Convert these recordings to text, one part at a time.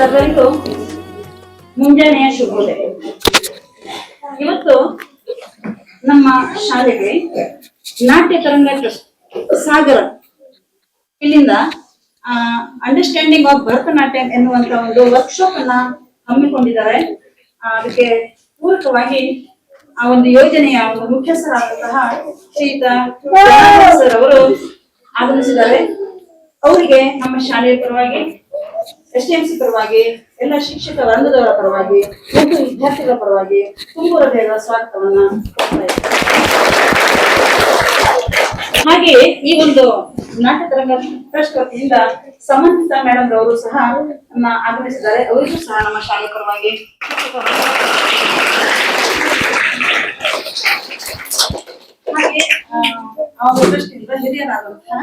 ಸರ್ವರಿಗೂ ಮುಂಜಾನೆಯ ಶುಭೋದಯ. ಇವತ್ತು ನಮ್ಮ ಶಾಲೆಗೆ ನಾಟ್ಯ ತರಂಗ ಟ್ರಸ್ಟ್ ಸಾಗರ ಇಲ್ಲಿಂದ ಅಂಡರ್ಸ್ಟ್ಯಾಂಡಿಂಗ್ ಆಫ್ ಭರತನಾಟ್ಯಂ ಎನ್ನುವಂತ ಒಂದು ವರ್ಕ್ಶಾಪ್ ಅನ್ನ ಹಮ್ಮಿಕೊಂಡಿದ್ದಾರೆ. ಅದಕ್ಕೆ ಪೂರಕವಾಗಿ ಆ ಒಂದು ಯೋಜನೆಯ ಒಂದು ಮುಖ್ಯಸ್ಥರಾದಂತಹ ಶ್ರೀಯುತ ಸರ್ ಅವರು ಆಗಮಿಸಿದ್ದಾರೆ. ಅವರಿಗೆ ನಮ್ಮ ಶಾಲೆಯ ಪರವಾಗಿ, STMC ಪರವಾಗಿ, ಎಲ್ಲ ಶಿಕ್ಷಕ ವೃಂದದವರ ಪರವಾಗಿ ಮತ್ತು ವಿದ್ಯಾರ್ಥಿಗಳ ಪರವಾಗಿ ತುಂಬ ಹೃದಯದ ಸ್ವಾಗತವನ್ನ ಕೊಡ್ತಾ ಇದ್ದಾರೆ. ಹಾಗೆಯೇ ಈ ಒಂದು ನಾಟ್ಯ ತರಂಗ ಟ್ರಸ್ಟ್ ವತಿಯಿಂದ ಸಂಬಂಧಿತ ಮೇಡಮ್ ಅವರು ಸಹ ಆಗಮಿಸಿದ್ದಾರೆ. ಅವರಿಗೂ ಸಹ ನಮ್ಮ ಶಾಲೆಯ ಪರವಾಗಿ ಹಾಗೆ ಹಿರಿಯರಾದಂತಹ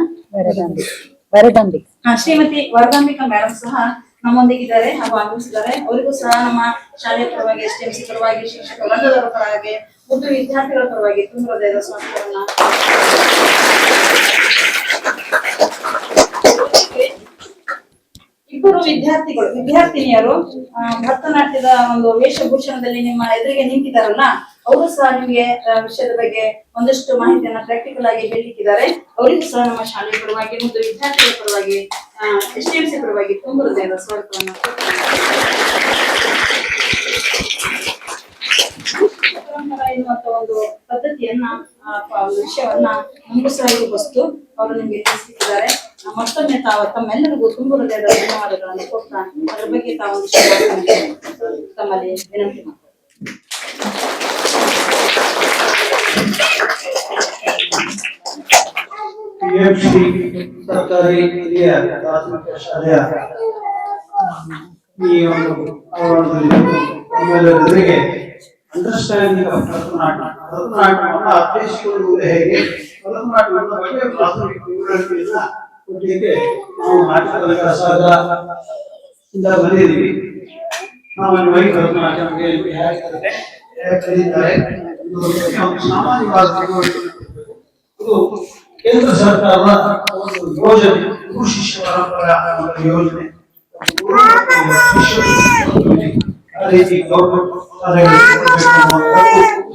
ಶ್ರೀಮತಿ ವರದಾಂಬಿಕಾ ಮೇಡಮ್ ಸಹ ನಮ್ಮೊಂದಿಗಿದ್ದಾರೆ ಹಾಗೂ ಆಗಮಿಸಿದ್ದಾರೆ. ಅವರಿಗೂ ಸಹ ನಮ್ಮ ಶಾಲೆಯ ಪರವಾಗಿ, STMC ಪರವಾಗಿ, ಶಿಕ್ಷಕ ವೃಂದದವರ ಪರವಾಗಿ ಮತ್ತು ವಿದ್ಯಾರ್ಥಿಗಳ ಪರವಾಗಿ ತುಂಬ ಹೃದಯದ ಸ್ವಾಗತವನ್ನ. ಇಬ್ಬರು ವಿದ್ಯಾರ್ಥಿನಿಯರು ಭರತನಾಟ್ಯದ ಒಂದು ವೇಷಭೂಷಣದಲ್ಲಿ ನಿಮ್ಮ ಎದುರಿಗೆ ನಿಂತಿದ್ದಾರಲ್ಲ, ಅವರು ಸಹ ನಿಮಗೆ ವಿಷಯದ ಬಗ್ಗೆ ಒಂದಷ್ಟು ಮಾಹಿತಿಯನ್ನ ಪ್ರಾಕ್ಟಿಕಲ್ ಆಗಿ ಹೇಳಲಿಕ್ಕಿದ್ದಾರೆ. ಅವರಿಗೂ ಸಹ ನಮ್ಮ ಶಾಲೆಯ ಪರವಾಗಿ ಮತ್ತು ವಿದ್ಯಾರ್ಥಿಗಳ ಪರವಾಗಿ, STMC ಪರವಾಗಿ ತುಂಬ ಹೃದಯದ ಸ್ವಾಗತವನ್ನ. ಪರಂಪರಾ ಎನ್ನುವಂತ ಒಂದು ಪದ್ಧತಿಯನ್ನ, ಒಂದು ವಿಷಯವನ್ನ ನಮಗೂ ಸಹ ವಸ್ತು ಅವರು ನಿಮಗೆ ತಿಳಿಸಿದ್ದಾರೆ. ಮತ್ತೊಮ್ಮೆ ತಮ್ಮೆಲ್ಲರಿಗೂ ತುಂಬ ಹೃದಯದ ಧನ್ಯವಾದಗಳನ್ನು ಕೊಡ್ತಾ ಅದರ ಬಗ್ಗೆ ತಾವೊಂದಿಷ್ಟು ತಮ್ಮಲ್ಲಿ ವಿನಂತಿ ಮಾಡ್ತಾರೆ. ಸರ್ಕಾರಿ ಹಿರಿಯ ಪ್ರಾಥಮಿಕ ಶಾಲೆಯ ಈ ಒಂದು ಆವರಣದಲ್ಲಿ ಅಂಡರ್ಸ್ಟ್ಯಾಂಡಿಂಗ್ ಆಫ್ ಭರತನಾಟ್ಯವನ್ನು ಅರ್ಥೈಸಿಕೊಳ್ಳುವುದು ಹೇಗೆ, ಭರತನಾಟ್ಯದ ಬಗ್ಗೆ ಪ್ರಾಥಮಿಕ ವಿವರಣೆಯನ್ನ ಕೊಡಲಿಕ್ಕೆ ನಾವು ನಾಟಕ ಸಾಗರದಿಂದ ಬಂದಿದ್ದೀವಿ. ಸಾಮಾನ್ಯವಾಗಿ ಭರತನಾಟ್ಯಕ್ಕೆ ಹೇಗೆ ಕಲಿತಾರೆ ಸಾಮಾನ್ಯವಾದ ಇದು ಕೇಂದ್ರ ಸರ್ಕಾರದ ಒಂದು ಯೋಜನೆ, ಗುರು ಶಿಷ್ಯ ಪರಂಪರಾ ಯೋಜನೆ. ಆ ರೀತಿ ಗೌರ್ಮೆಂಟ್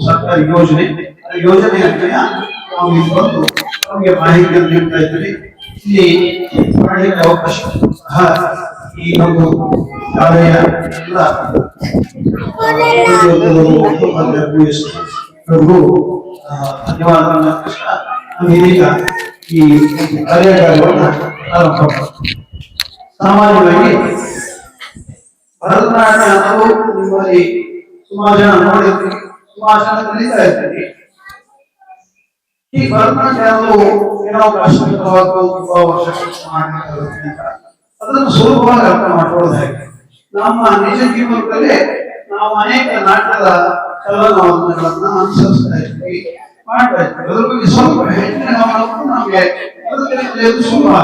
ಸರ್ಕಾರಿ ಯೋಜನೆ ಅನ್ವಯ ನಾವು ಇಲ್ಲಿ ಬಂದು ನಮಗೆ ಮಾಹಿತಿಯನ್ನು ನೀಡ್ತಾ ಇದ್ದೀವಿ. ಇಲ್ಲಿ ಮಾಡಲಿಕ್ಕೆ ಅವಕಾಶ ಈ ಒಂದು ಶಾಲೆಯ ಎಲ್ಲ ಧನ್ಯವಾದಗಳನ್ನು ಇದೀಗ ಈ ಕಾರ್ಯಾಗಾರವನ್ನು ಪ್ರಾರಂಭ. ಸಾಮಾನ್ಯವಾಗಿ ಭರತನಾಟ್ಯ ಅನ್ನೋದು ನಿಮ್ಮಲ್ಲಿ ಸುಮಾರು ಜನ ನೋಡಿರ್ತೀವಿ, ಸುಮಾರು ಜನ ಕಲಿತಾ ಇರ್ತೀವಿ. ಈ ಭರತನಾಟ್ಯ ಅನ್ನೋದು ಏನೋ ಕಷ್ಟಕರವಾದ ತುಂಬಾ ವರ್ಷ ಅದನ್ನು ಸುಲಭವಾಗಿ ಅರ್ಥ ಮಾಡ್ಕೊಳ್ಳೋದು ಹೇಗೆ? ನಮ್ಮ ನಿಜ ಜೀವನದಲ್ಲಿ ನಾವು ಅನೇಕ ನಾಟ್ಯದ ಚಲನವಲನಗಳನ್ನ ಅನುಸರಿಸ್ತಾ ಇರ್ತೀವಿ, ಮಾಡ್ತಾ ಇರ್ತೀವಿ. ಅದ್ರ ಬಗ್ಗೆ ಸ್ವಲ್ಪ ಹೆಚ್ಚಿನ ಗಮನವನ್ನು ನಮಗೆ ಅದು ಸುಲಭ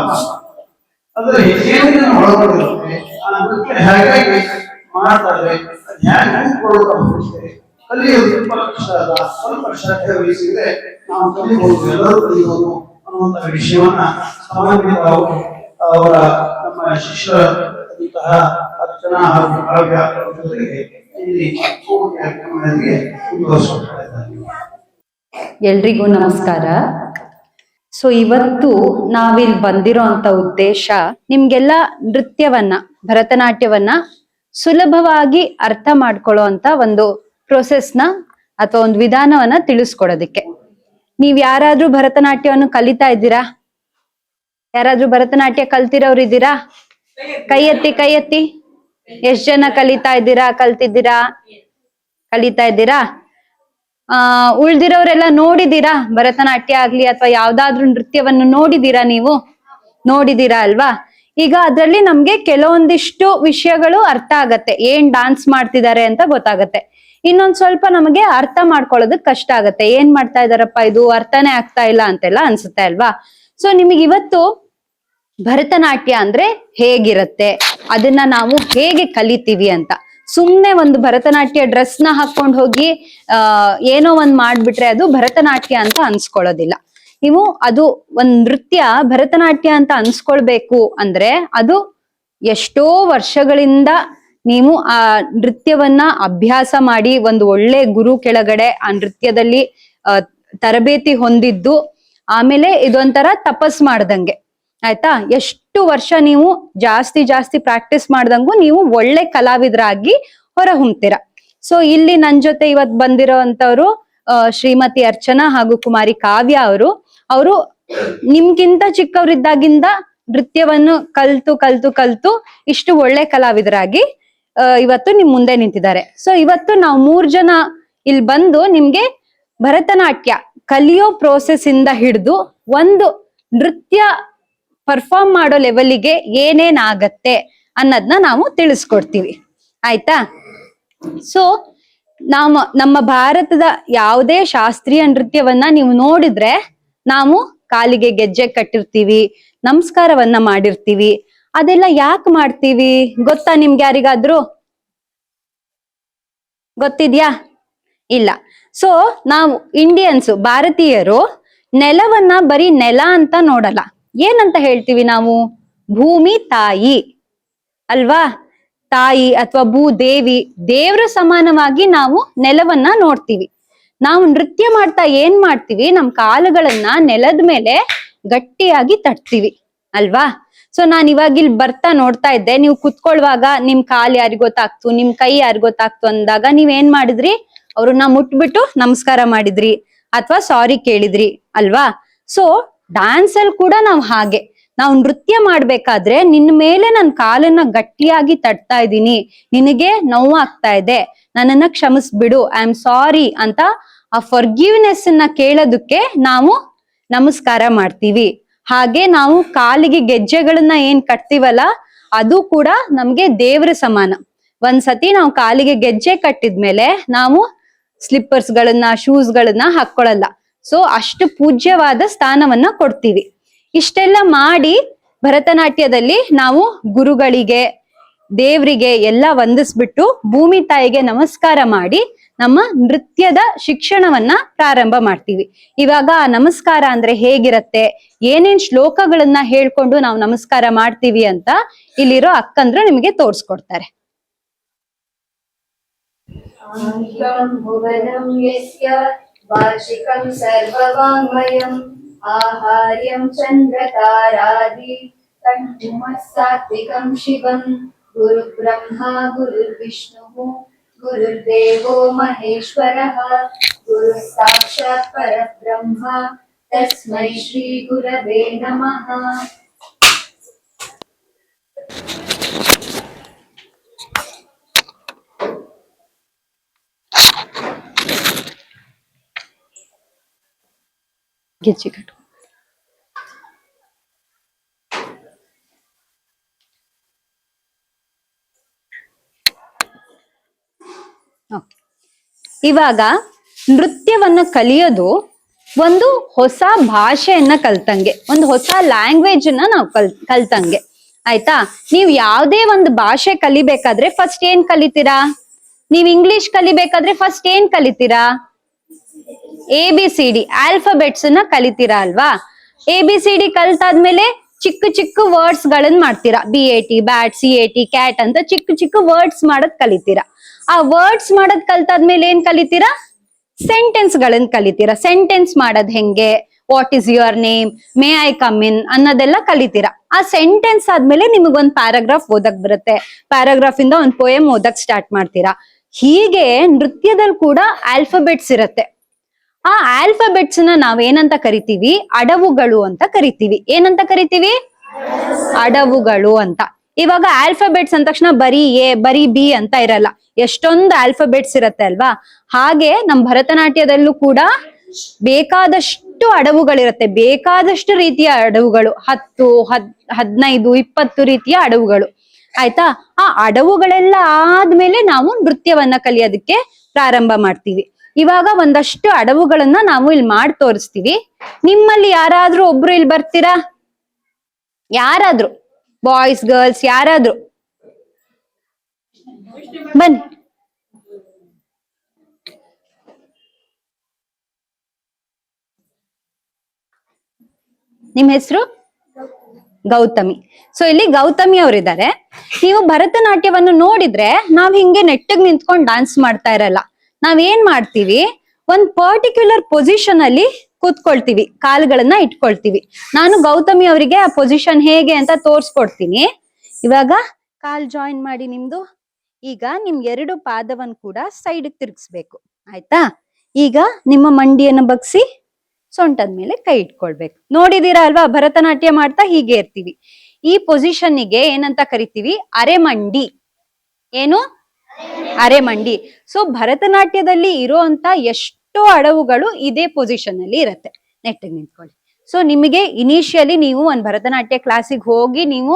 ಆದ್ರೆ ಏನೇನು ಒಳಗೊಂಡಿರುತ್ತೆ ಆ ನೃತ್ಯ ಹೇಗಾಗಿ ಮಾಡ್ತಾರೆ, ಹೇಗೆ ಹೂಕೊಳ್ಳೋಕೆ ಕಲಿಯೋದು ತುಂಬಾ ಕಷ್ಟ ಅಲ್ಲ. ಸ್ವಲ್ಪ ಶ್ರದ್ಧೆ ವಹಿಸಿದ್ರೆ ನಾವು ಕಲಿಬಹುದು, ಎಲ್ಲರೂ ಕಲಿಬಹುದು ಅನ್ನುವಂತಹ ವಿಷಯವನ್ನ ಸಾಮಾನ್ಯವಾಗಿ ಅವರ ನಮ್ಮ ಶಿಷ್ಯರಂತಹ ಅರ್ಚನಾ ಹಾಗೂ ಕಾವ್ಯ ಜೊತೆಗೆ ಇಲ್ಲಿ ಮುಂದುವರಿಸ್ಕೊಳ್ತಾ ಇದ್ದಾರೆ. ಎಲ್ರಿಗೂ ನಮಸ್ಕಾರ. ಸೊ ಇವತ್ತು ನಾವಿಲ್ಲಿ ಬಂದಿರೋ ಅಂತ ಉದ್ದೇಶ ನಿಮ್ಗೆಲ್ಲ ನೃತ್ಯವನ್ನ, ಭರತನಾಟ್ಯವನ್ನ ಸುಲಭವಾಗಿ ಅರ್ಥ ಮಾಡ್ಕೊಳ್ಳೋ ಅಂತ ಒಂದು ಪ್ರೊಸೆಸ್ನ ಅಥವಾ ಒಂದು ವಿಧಾನವನ್ನ ತಿಳಿಸ್ಕೊಡೋದಿಕ್ಕೆ. ನೀವ್ ಯಾರಾದ್ರೂ ಭರತನಾಟ್ಯವನ್ನು ಕಲಿತಾ ಇದ್ದೀರಾ? ಯಾರಾದ್ರೂ ಭರತನಾಟ್ಯ ಕಲ್ತಿರೋರು ಇದ್ದೀರಾ? ಕೈ ಎತ್ತಿ. ಎಷ್ಟ್ ಜನ ಕಲಿತಾ ಇದ್ದೀರಾ, ಕಲಿತಾ ಇದ್ದೀರಾ? ಉಳ್ದಿರೋರೆಲ್ಲ ನೋಡಿದೀರಾ? ಭರತನಾಟ್ಯ ಆಗ್ಲಿ ಅಥವಾ ಯಾವ್ದಾದ್ರು ನೃತ್ಯವನ್ನು ನೋಡಿದೀರಾ? ನೀವು ನೋಡಿದೀರಾ ಅಲ್ವಾ? ಈಗ ಅದ್ರಲ್ಲಿ ನಮ್ಗೆ ಕೆಲವೊಂದಿಷ್ಟು ವಿಷಯಗಳು ಅರ್ಥ ಆಗತ್ತೆ, ಏನ್ ಡಾನ್ಸ್ ಮಾಡ್ತಿದ್ದಾರೆ ಅಂತ ಗೊತ್ತಾಗತ್ತೆ. ಇನ್ನೊಂದ್ ಸ್ವಲ್ಪ ನಮಗೆ ಅರ್ಥ ಮಾಡ್ಕೊಳ್ಳೋದಕ್ ಕಷ್ಟ ಆಗತ್ತೆ, ಏನ್ ಮಾಡ್ತಾ ಇದಾರಪ್ಪ ಇದು ಅರ್ಥನೇ ಆಗ್ತಾ ಇಲ್ಲ ಅಂತೆಲ್ಲ ಅನ್ಸುತ್ತೆ ಅಲ್ವಾ? ಸೊ ನಿಮಗೆ ಇವತ್ತು ಭರತನಾಟ್ಯ ಅಂದ್ರೆ ಹೇಗಿರತ್ತೆ, ಅದನ್ನ ನಾವು ಹೇಗೆ ಕಲಿತೀವಿ ಅಂತ, ಸುಮ್ನೆ ಒಂದು ಭರತನಾಟ್ಯ ಡ್ರೆಸ್ ನ ಹಾಕೊಂಡ್ ಹೋಗಿ ಏನೋ ಒಂದ್ ಮಾಡ್ಬಿಟ್ರೆ ಅದು ಭರತನಾಟ್ಯ ಅಂತ ಅನ್ಸ್ಕೊಳ್ಳೋದಿಲ್ಲ. ನೀವು ಅದು ಒಂದ್ ನೃತ್ಯ ಭರತನಾಟ್ಯ ಅಂತ ಅನ್ಸ್ಕೊಳ್ಬೇಕು ಅಂದ್ರೆ ಅದು ಎಷ್ಟೋ ವರ್ಷಗಳಿಂದ ನೀವು ಆ ನೃತ್ಯವನ್ನ ಅಭ್ಯಾಸ ಮಾಡಿ ಒಂದು ಒಳ್ಳೆ ಗುರು ಕೆಳಗಡೆ ಆ ನೃತ್ಯದಲ್ಲಿ ತರಬೇತಿ ಹೊಂದಿದ್ದು, ಆಮೇಲೆ ಇದೊಂಥರ ತಪಸ್ ಮಾಡ್ದಂಗೆ ಆಯ್ತಾ. ಎಷ್ಟು ವರ್ಷ ನೀವು ಜಾಸ್ತಿ ಜಾಸ್ತಿ ಪ್ರಾಕ್ಟೀಸ್ ಮಾಡ್ದಂಗು ನೀವು ಒಳ್ಳೆ ಕಲಾವಿದರಾಗಿ ಹೊರ ಹೊಮ್ತೀರ. ಸೊ ಇಲ್ಲಿ ನನ್ ಜೊತೆ ಇವತ್ ಬಂದಿರೋ ಅಂತವ್ರು ಶ್ರೀಮತಿ ಅರ್ಚನಾ ಹಾಗೂ ಕುಮಾರಿ ಕಾವ್ಯ ಅವರು ನಿಮ್ಗಿಂತ ಚಿಕ್ಕವರಿದ್ದಾಗಿಂದ ನೃತ್ಯವನ್ನು ಕಲ್ತು ಇಷ್ಟು ಒಳ್ಳೆ ಕಲಾವಿದರಾಗಿ ಇವತ್ತು ನಿಮ್ ಮುಂದೆ ನಿಂತಿದ್ದಾರೆ. ಸೊ ಇವತ್ತು ನಾವು 3 ಜನ ಇಲ್ಲಿ ಬಂದು ನಿಮ್ಗೆ ಭರತನಾಟ್ಯ ಕಲಿಯೋ ಪ್ರೋಸೆಸ್ ಇಂದ ಹಿಡಿದು ಒಂದು ನೃತ್ಯ ಪರ್ಫಾರ್ಮ್ ಮಾಡೋ ಲೆವೆಲ್ಗೆ ಏನೇನ್ ಆಗತ್ತೆ ಅನ್ನೋದನ್ನ ನಾವು ತಿಳಿಸ್ಕೊಡ್ತೀವಿ ಆಯ್ತಾ. ಸೊ ನಮ್ಮ ಭಾರತದ ಯಾವುದೇ ಶಾಸ್ತ್ರೀಯ ನೃತ್ಯವನ್ನ ನೀವು ನೋಡಿದ್ರೆ ನಾವು ಕಾಲಿಗೆ ಗೆಜ್ಜೆ ಕಟ್ಟಿರ್ತೀವಿ, ನಮಸ್ಕಾರವನ್ನ ಮಾಡಿರ್ತೀವಿ. ಅದೆಲ್ಲ ಯಾಕೆ ಮಾಡ್ತೀವಿ ಗೊತ್ತಾ ನಿಮ್ಗೆ? ಯಾರಿಗಾದ್ರೂ ಗೊತ್ತಿದ್ಯಾ? ಇಲ್ಲ. ಸೊ ನಾವು ಇಂಡಿಯನ್ಸ್, ಭಾರತೀಯರು ನೆಲವನ್ನ ಬರೀ ನೆಲ ಅಂತ ನೋಡಲ್ಲ. ಏನಂತ ಹೇಳ್ತೀವಿ ನಾವು? ಭೂಮಿ ತಾಯಿ ಅಲ್ವಾ? ತಾಯಿ ಅಥವಾ ಭೂದೇವಿ, ದೇವ್ರ ಸಮಾನವಾಗಿ ನಾವು ನೆಲವನ್ನ ನೋಡ್ತೀವಿ. ನಾವು ನೃತ್ಯ ಮಾಡ್ತಾ ಏನ್ ಮಾಡ್ತೀವಿ? ನಮ್ ಕಾಲುಗಳನ್ನ ನೆಲದ ಮೇಲೆ ಗಟ್ಟಿಯಾಗಿ ತಟ್ತೀವಿ ಅಲ್ವಾ? ಸೊ ನಾನ್ ಇವಾಗ ಇಲ್ಲಿ ಬರ್ತಾ ನೋಡ್ತಾ ಇದ್ದೆ, ನೀವು ಕುತ್ಕೊಳ್ವಾಗ ನಿಮ್ ಕಾಲ್ ಯಾರಿಗ್ ಗೊತ್ತಾಗ್ತು, ನಿಮ್ ಕೈ ಯಾರಿಗ್ ಗೊತ್ತಾಗ್ತು ಅಂದಾಗ ನೀವ್ ಏನ್ ಮಾಡಿದ್ರಿ? ಅವ್ರನ್ನ ಮುಟ್ಬಿಟ್ಟು ನಮಸ್ಕಾರ ಮಾಡಿದ್ರಿ ಅಥವಾ ಸಾರಿ ಕೇಳಿದ್ರಿ ಅಲ್ವಾ? ಸೊ ಡ್ಯಾನ್ಸ್ ಅಲ್ಲಿ ಕೂಡ ನಾವ್ ಹಾಗೆ, ನಾವು ನೃತ್ಯ ಮಾಡ್ಬೇಕಾದ್ರೆ ನಿನ್ ಮೇಲೆ ನನ್ ಕಾಲನ್ನ ಗಟ್ಟಿಯಾಗಿ ತಟ್ತಾ ಇದ್ದೀನಿ, ನಿನಗೆ ನೋವಾಗ್ತಾ ಇದೆ, ನನ್ನನ್ನ ಕ್ಷಮಿಸ್ಬಿಡು, ಐ ಆಮ್ ಸಾರಿ ಅಂತ ಆ ಫಾರ್ಗಿವ್ನೆಸ್ ಅನ್ನ ಕೇಳೋದಕ್ಕೆ ನಾವು ನಮಸ್ಕಾರ ಮಾಡ್ತೀವಿ. ಹಾಗೆ ನಾವು ಕಾಲಿಗೆ ಗೆಜ್ಜೆಗಳನ್ನ ಏನ್ ಕಟ್ತೀವಲ್ಲ, ಅದು ಕೂಡ ನಮ್ಗೆ ದೇವ್ರ ಸಮಾನ. ಒಂದ್ಸತಿ ನಾವು ಕಾಲಿಗೆ ಗೆಜ್ಜೆ ಕಟ್ಟಿದ್ಮೇಲೆ ನಾವು ಸ್ಲಿಪ್ಪರ್ಸ್ ಗಳನ್ನ, ಶೂಸ್ ಗಳನ್ನ ಹಾಕೊಳ್ಳಲ್ಲ. ಸೊ ಅಷ್ಟು ಪೂಜ್ಯವಾದ ಸ್ಥಾನವನ್ನ ಕೊಡ್ತೀವಿ. ಇಷ್ಟೆಲ್ಲ ಮಾಡಿ ಭರತನಾಟ್ಯದಲ್ಲಿ ನಾವು ಗುರುಗಳಿಗೆ, ದೇವ್ರಿಗೆ ಎಲ್ಲ ವಂದಿಸ್ಬಿಟ್ಟು ಭೂಮಿ ತಾಯಿಗೆ ನಮಸ್ಕಾರ ಮಾಡಿ ನಮ್ಮ ನೃತ್ಯದ ಶಿಕ್ಷಣವನ್ನ ಪ್ರಾರಂಭ ಮಾಡ್ತೀವಿ. ಇವಾಗ ನಮಸ್ಕಾರ ಅಂದ್ರೆ ಹೇಗಿರತ್ತೆ, ಏನೇನ್ ಶ್ಲೋಕಗಳನ್ನ ಹೇಳ್ಕೊಂಡು ನಾವು ನಮಸ್ಕಾರ ಮಾಡ್ತೀವಿ ಅಂತ ಇಲ್ಲಿರೋ ಅಕ್ಕಂದ್ರು ನಿಮಗೆ ತೋರ್ಸ್ಕೊಡ್ತಾರೆ. ವಾರ್ಷಿಕಂ ಸರ್ವವಾಂಗ್ಮಯಂ ಆಹಾರ್ಯಂ ಚಂದ್ರತಾರಾದಿ ಸಾತ್ವಿಕಂ ಶಿವಂ ಗುರು ಬ್ರಹ್ಮ ಗುರುರ್ವಿಷ್ಣು ಗುರುರ್ದೇವೋ ಮಹೇಶ್ವರಃ ಗುರು ಸಾಕ್ಷಾತ್ ಪರಬ್ರಹ್ಮ ತಸ್ಮೈ ಶ್ರೀ ಗುರವೇ ನಮಃ. ಗೆಜ್ಜೆ ಕಟ್ಟು. ಇವಾಗ ನೃತ್ಯವನ್ನ ಕಲಿಯೋದು ಒಂದು ಹೊಸ ಭಾಷೆಯನ್ನ ಕಲ್ತಂಗೆ, ಒಂದು ಹೊಸ ಲ್ಯಾಂಗ್ವೇಜ್ ಅನ್ನ ನಾವು ಕಲ್ತಂಗೆ ಆಯ್ತಾ. ನೀವ್ ಯಾವ್ದೇ ಒಂದು ಭಾಷೆ ಕಲಿಬೇಕಾದ್ರೆ ಫಸ್ಟ್ ಏನ್ ಕಲಿತೀರಾ? ನೀವ್ ಇಂಗ್ಲಿಷ್ ಕಲಿಬೇಕಾದ್ರೆ ಫಸ್ಟ್ ಏನ್ ಕಲಿತೀರಾ? ABCD ಆಲ್ಫಾಬೆಟ್ಸ್ ನ ಕಲಿತೀರಾ ಅಲ್ವಾ? ABCD ಕಲ್ತಾದ್ಮೇಲೆ ಚಿಕ್ಕ ಚಿಕ್ಕ ವರ್ಡ್ಸ್ ಗಳನ್ನ ಮಾಡ್ತೀರಾ. BAT, ಬ್ಯಾಟ್, CAT, ಕ್ಯಾಟ್ ಅಂತ ಚಿಕ್ಕ ಚಿಕ್ಕ ವರ್ಡ್ಸ್ ಮಾಡೋದ್ ಕಲಿತೀರಾ. ಆ ವರ್ಡ್ಸ್ ಮಾಡೋದ್ ಕಲ್ತಾದ್ಮೇಲೆ ಏನ್ ಕಲಿತೀರಾ? ಸೆಂಟೆನ್ಸ್ ಗಳನ್ನ ಕಲಿತೀರಾ. ಸೆಂಟೆನ್ಸ್ ಮಾಡೋದ್ ಹೆಂಗೆ, what is your name, may I come in ಅನ್ನೋದೆಲ್ಲ ಕಲಿತೀರಾ. ಆ ಸೆಂಟೆನ್ಸ್ ಆದ್ಮೇಲೆ ನಿಮಗೊಂದ್ ಪ್ಯಾರಾಗ್ರಾಫ್ ಓದಕ್ ಬರುತ್ತೆ. ಪ್ಯಾರಾಗ್ರಾಫ್ ಇಂದ ಒಂದ್ ಪೋಯಮ್ ಓದಕ್ ಸ್ಟಾರ್ಟ್ ಮಾಡ್ತೀರಾ. ಹೀಗೆ ನೃತ್ಯದಲ್ಲಿ ಕೂಡ ಆಲ್ಫಾಬೆಟ್ಸ್ ಇರತ್ತೆ. ಆ ಆಲ್ಫಾಬೆಟ್ಸ್ ನ ನಾವೇನಂತ ಕರಿತೀವಿ? ಅಡವುಗಳು ಅಂತ ಕರಿತೀವಿ. ಏನಂತ ಕರಿತೀವಿ? ಅಡವುಗಳು ಅಂತ. ಇವಾಗ ಆಲ್ಫಾಬೆಟ್ಸ್ ಅಂದ ತಕ್ಷಣ ಬರೀ A, ಬರೀ B ಅಂತ ಇರಲ್ಲ, ಎಷ್ಟೊಂದು ಆಲ್ಫಾಬೆಟ್ಸ್ ಇರತ್ತೆ ಅಲ್ವಾ? ಹಾಗೆ ನಮ್ ಭರತನಾಟ್ಯದಲ್ಲೂ ಕೂಡ ಬೇಕಾದಷ್ಟು ಅಡವುಗಳಿರತ್ತೆ, ಬೇಕಾದಷ್ಟು ರೀತಿಯ ಅಡವುಗಳು, 10, 15, 20 ರೀತಿಯ ಅಡವುಗಳು ಆಯ್ತಾ. ಆ ಅಡವುಗಳೆಲ್ಲ ಆದ್ಮೇಲೆ ನಾವು ನೃತ್ಯವನ್ನ ಕಲಿಯೋದಕ್ಕೆ ಪ್ರಾರಂಭ ಮಾಡ್ತೀವಿ. ಇವಾಗ ಒಂದಷ್ಟು ಅಡವುಗಳನ್ನ ನಾವು ಇಲ್ಲಿ ಮಾಡಿ ತೋರಿಸ್ತೀವಿ. ನಿಮ್ಮಲ್ಲಿ ಯಾರಾದ್ರೂ ಒಬ್ರು ಇಲ್ಲಿ ಬರ್ತೀರಾ? ಯಾರಾದ್ರೂ ಬಾಯ್ಸ್, ಗರ್ಲ್ಸ್ ಯಾರಾದ್ರೂ ಬನ್ನಿ. ನಿಮ್ ಹೆಸರು? ಗೌತಮಿ. ಸೊ ಇಲ್ಲಿ ಗೌತಮಿ ಅವರಿದ್ದಾರೆ. ನೀವು ಭರತನಾಟ್ಯವನ್ನು ನೋಡಿದ್ರೆ ನಾವ್ ಹಿಂಗೆ ನೆಟ್ಟಗ್ ನಿಂತ್ಕೊಂಡು ಡಾನ್ಸ್ ಮಾಡ್ತಾ ಇರಲ್ಲ. ನಾವ್ ಏನ್ ಮಾಡ್ತೀವಿ, ಒಂದ್ ಪರ್ಟಿಕ್ಯುಲರ್ ಪೊಸಿಷನ್ ಅಲ್ಲಿ ಕೂತ್ಕೊಳ್ತೀವಿ, ಕಾಲ್ಗಳನ್ನ ಇಟ್ಕೊಳ್ತೀವಿ. ನಾನು ಗೌತಮಿ ಅವರಿಗೆ ಆ ಪೊಸಿಷನ್ ಹೇಗೆ ಅಂತ ತೋರ್ಸ್ಕೊಡ್ತೀನಿ. ಇವಾಗ ಕಾಲ್ ಜಾಯಿನ್ ಮಾಡಿ ನಿಮ್ದು. ಈಗ ನಿಮ್ 2 ಪಾದವನ್ನು ಕೂಡ ಸೈಡ್ ತಿರ್ಗಿಸ್ಬೇಕು, ಆಯ್ತಾ? ಈಗ ನಿಮ್ಮ ಮಂಡಿಯನ್ನು ಬಗ್ಸಿ ಸೊಂಟದ ಮೇಲೆ ಕೈ ಇಟ್ಕೊಳ್ಬೇಕು. ನೋಡಿದೀರಾ ಅಲ್ವಾ, ಭರತನಾಟ್ಯ ಮಾಡ್ತಾ ಹೀಗೆ ಇರ್ತೀವಿ. ಈ ಪೊಸಿಷನ್ನಿಗೆ ಏನಂತ ಕರಿತೀವಿ? ಅರೆಮಂಡಿ. ಏನು? ಅರೆಮಂಡಿ. ಸೊ ಭರತನಾಟ್ಯದಲ್ಲಿ ಇರುವಂತ ಎಷ್ಟೋ ಅಡವುಗಳು ಇದೇ ಪೊಸಿಷನ್ ಅಲ್ಲಿ ಇರತ್ತೆ. ನೆಟ್ಟಿಗೆ ನಿಂತ್ಕೊಳ್ಳಿ. ಸೊ ನಿಮಗೆ ಇನಿಷಿಯಲಿ ನೀವು ಒಂದ್ ಭರತನಾಟ್ಯ ಕ್ಲಾಸಿಗೆ ಹೋಗಿ ನೀವು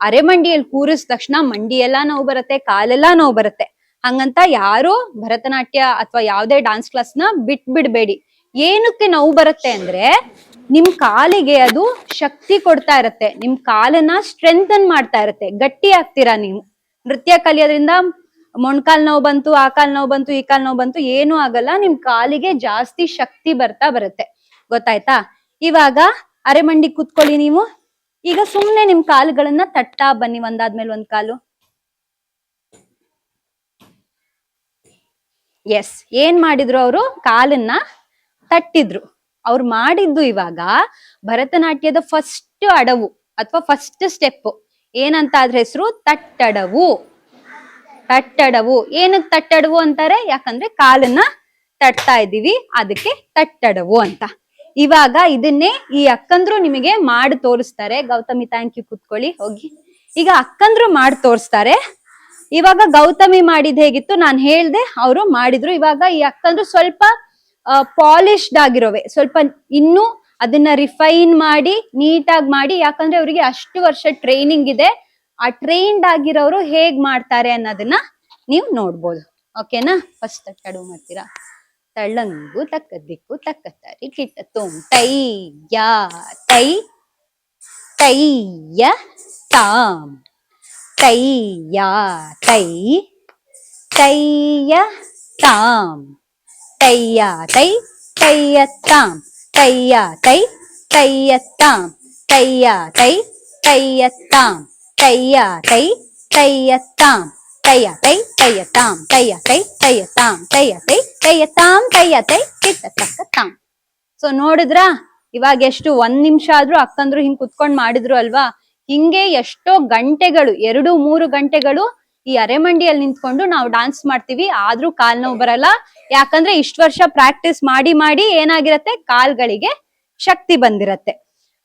ಅರೆಮಂಡಿಯಲ್ಲಿ ಕೂರಿಸಿದ ತಕ್ಷಣ ಮಂಡಿ ಎಲ್ಲಾ ನೋವು ಬರುತ್ತೆ, ಕಾಲೆಲ್ಲಾ ನೋವು ಬರುತ್ತೆ. ಹಂಗಂತ ಯಾರು ಭರತನಾಟ್ಯ ಅಥವಾ ಯಾವ್ದೇ ಡಾನ್ಸ್ ಕ್ಲಾಸ್ ನ ಬಿಡ್ಬೇಡಿ. ಏನಕ್ಕೆ ನೋವು ಬರುತ್ತೆ ಅಂದ್ರೆ ನಿಮ್ ಕಾಲಿಗೆ ಅದು ಶಕ್ತಿ ಕೊಡ್ತಾ ಇರತ್ತೆ, ನಿಮ್ ಕಾಲನ್ನ ಸ್ಟ್ರೆಂಥನ್ ಮಾಡ್ತಾ ಇರತ್ತೆ, ಗಟ್ಟಿ ಆಗ್ತೀರಾ ನೀವು. ನೃತ್ಯ ಕಲಿಯೋದ್ರಿಂದ ಮೊಣ್ಕಾಲ್ ನೋವು ಬಂತು, ಆ ಕಾಲ್ ನೋವು ಬಂತು, ಈ ಕಾಲ್ ನೋವು ಬಂತು, ಏನೂ ಆಗಲ್ಲ. ನಿಮ್ ಕಾಲಿಗೆ ಜಾಸ್ತಿ ಶಕ್ತಿ ಬರ್ತಾ ಬರುತ್ತೆ. ಗೊತ್ತಾಯ್ತಾ? ಇವಾಗ ಅರೆಮಂಡಿ ಕೂತ್ಕೊಳ್ಳಿ ನೀವು. ಈಗ ಸುಮ್ನೆ ನಿಮ್ ಕಾಲುಗಳನ್ನ ತಟ್ತಾ ಬನ್ನಿ, ಒಂದಾದ್ಮೇಲೆ ಒಂದ್ ಕಾಲು. ಎಸ್, ಏನ್ ಮಾಡಿದ್ರು ಅವರು? ಕಾಲನ್ನ ತಟ್ಟಿದ್ರು. ಅವ್ರು ಮಾಡಿದ್ದು ಇವಾಗ ಭರತನಾಟ್ಯದ ಫಸ್ಟ್ ಅಡವು ಅಥವಾ ಫಸ್ಟ್ ಸ್ಟೆಪ್ ಏನಂತ ಅದ್ರ ಹೆಸರು? ತಟ್ಟಡವು. ತಟ್ಟಡವು. ಏನಕ್ಕೆ ತಟ್ಟಡವು ಅಂತಾರೆ? ಯಾಕಂದ್ರೆ ಕಾಲನ್ನ ತಟ್ತಾ ಇದೀವಿ, ಅದಕ್ಕೆ ತಟ್ಟಡವು ಅಂತ. ಇವಾಗ ಇದನ್ನೇ ಈ ಅಕ್ಕಂದ್ರು ನಿಮಗೆ ಮಾಡಿ ತೋರಿಸ್ತಾರೆ. ಗೌತಮಿ, ಥ್ಯಾಂಕ್ ಯು, ಕೂತ್ಕೊಳ್ಳಿ ಹೋಗಿ. ಈಗ ಅಕ್ಕಂದ್ರು ಮಾಡಿ ತೋರಿಸ್ತಾರೆ. ಇವಾಗ ಗೌತಮಿ ಮಾಡಿದ್ ಹೇಗಿತ್ತು ನಾನು ಹೇಳ್ದೆ, ಅವರು ಮಾಡಿದ್ರು. ಇವಾಗ ಈ ಅಕ್ಕಂದ್ರು ಸ್ವಲ್ಪ ಪಾಲಿಶ್ಡ್ ಆಗಿರೋವೆ, ಸ್ವಲ್ಪ ಇನ್ನು ಅದನ್ನ ರಿಫೈನ್ ಮಾಡಿ ನೀಟಾಗಿ ಮಾಡಿ, ಯಾಕಂದ್ರೆ ಅವರಿಗೆ ಅಷ್ಟು ವರ್ಷ ಟ್ರೈನಿಂಗ್ ಇದೆ. ಆ ಟ್ರೈನ್ಡ್ ಆಗಿರೋರು ಹೇಗ್ ಮಾಡ್ತಾರೆ ಅನ್ನೋದನ್ನ ನೀವು ನೋಡ್ಬೋದು. ಓಕೆನಾ? ಫಸ್ಟ್ ತಟ್ಟಡು ಮಾಡ್ತೀರಾ. ತಳ್ಳಂಗು ತಕ್ಕದಿಕ್ಕು ತಕ್ಕತ್ತರಿ ಕಿಟ್ಟ ತೋಂ ತೈಯ ತೈ ತೈಯ ತಾಂ ತೈಯ ತೈ ತೈಯ ತಾಂ ತೈಯ ತೈ ತೈಯ ತಾಂ ತೈಯ ತೈ ತೈಯ ತಾಂ ತೈಯ ತೈ ತೈಯ ತಾಂ ತೈಯ ತೈ ತೈಯ ತಾಂ ತಯ್ಯ ತೈ ತಯ್ಯ ತಾಂ ತಯ್ಯ ತೈ ತಯ್ಯ ತಾಂ ತಯ್ಯ ತೈ ತಯ್ಯ ತಾಂ ತಯ್ಯ ತೈ ಕಿಟ್ಟ ತಕ್ಕ ತಾಂ. ಸೊ ನೋಡಿದ್ರಾ? ಇವಾಗ ಎಷ್ಟು 1 ನಿಮಿಷ ಆದ್ರೂ ಅಕ್ಕಂದ್ರು ಹಿಂಗ್ ಕುತ್ಕೊಂಡ್ ಮಾಡಿದ್ರು ಅಲ್ವಾ? ಹಿಂಗೆ ಎಷ್ಟೋ ಗಂಟೆಗಳು, 2-3 ಗಂಟೆಗಳು ಈ ಅರೆಮಂಡಿಯಲ್ಲಿ ನಿಂತ್ಕೊಂಡು ನಾವು ಡಾನ್ಸ್ ಮಾಡ್ತೀವಿ. ಆದ್ರೂ ಕಾಲ್ ನೋವು ಬರಲ್ಲ. ಯಾಕಂದ್ರೆ ಇಷ್ಟು ವರ್ಷ ಪ್ರಾಕ್ಟೀಸ್ ಮಾಡಿ ಮಾಡಿ ಏನಾಗಿರತ್ತೆ? ಕಾಲ್ಗಳಿಗೆ ಶಕ್ತಿ ಬಂದಿರತ್ತೆ.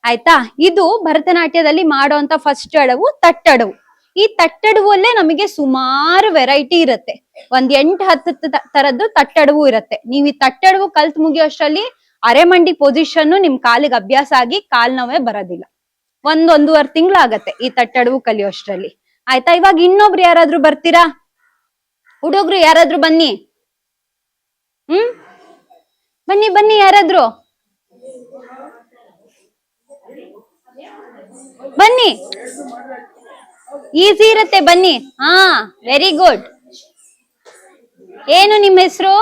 ಆಯ್ತಾ? ಇದು ಭರತನಾಟ್ಯದಲ್ಲಿ ಮಾಡೋಂತ ಫಸ್ಟ್ ಅಡವು ತಟ್ಟಡವು. ಈ ತಟ್ಟಡವಲ್ಲೇ ನಮಗೆ ಸುಮಾರು ವೆರೈಟಿ ಇರತ್ತೆ. ಒಂದ್ 8-10 ತರದ್ದು ತಟ್ಟಡವು ಇರತ್ತೆ. ನೀವು ಈ ತಟ್ಟಡವು ಕಲ್ತ್ ಮುಗಿಯೋಷ್ಟರಲ್ಲಿ ಅರೆಮಂಡಿ ಪೊಸಿಷನ್ ನಿಮ್ ಕಾಲಿಗೆ ಅಭ್ಯಾಸ ಆಗಿ ಕಾಲ್ ನೋವೇ ಬರೋದಿಲ್ಲ. 1-1.5 ತಿಂಗಳಾಗತ್ತೆ ಈ ತಟ್ಟಡವು ಕಲಿಯೋಷ್ಟರಲ್ಲಿ. ಆಯ್ತಾ? ಇವಾಗ ಇನ್ನೊಬ್ರು ಯಾರಾದ್ರೂ ಬರ್ತೀರಾ? ಹುಡುಗ್ರು ಯಾರಾದ್ರೂ ಬನ್ನಿ. ಬನ್ನಿ ಬನ್ನಿ, ಯಾರಾದ್ರೂ ಬನ್ನಿ. ಈಸಿ ಇರತ್ತೆ, ಬನ್ನಿ. ಹಾ, ವೆರಿ ಗುಡ್. ಏನು ನಿಮ್ಮ ಹೆಸರು?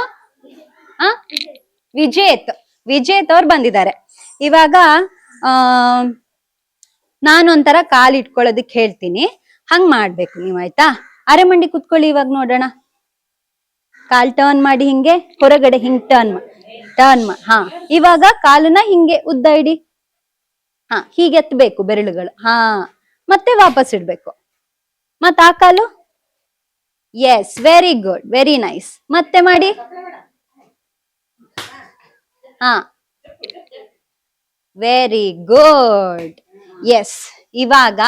ವಿಜೇತ್. ವಿಜೇತ್ ಅವ್ರು ಬಂದಿದ್ದಾರೆ. ಇವಾಗ ನಾನೊಂಥರ ಕಾಲ್ ಇಟ್ಕೊಳ್ಳೋದಕ್ಕೆ ಹೇಳ್ತೀನಿ, ಹಂಗ್ ಮಾಡ್ಬೇಕು ನೀವು. ಆಯ್ತಾ? ಅರೆಮಂಡಿ ಕುತ್ಕೊಳ್ಳಿ. ಇವಾಗ ನೋಡೋಣ. ಕಾಲ್ ಟರ್ನ್ ಮಾಡಿ ಹಿಂಗೆ ಹೊರಗಡೆ ಹಿಂಗ್ ಟರ್ನ್ ಮಾಡಿ. ಹಾ, ಇವಾಗ ಕಾಲನ್ನ ಹಿಂಗೆ ಉದ್ದ ಇಡಿ. ಹಾ, ಹೀಗೆ ಎತ್ತಬೇಕು ಬೆರಳುಗಳು. ಹಾ, ಮತ್ತೆ ವಾಪಸ್ ಇಡ್ಬೇಕು. ಮತ್ತ ಆ ಕಾಲು. Yes, very good, very nice. ಮತ್ತೆ ಮಾಡಿ. ಹಾ, ವೆರಿ ಗುಡ್. ಎಸ್. ಇವಾಗ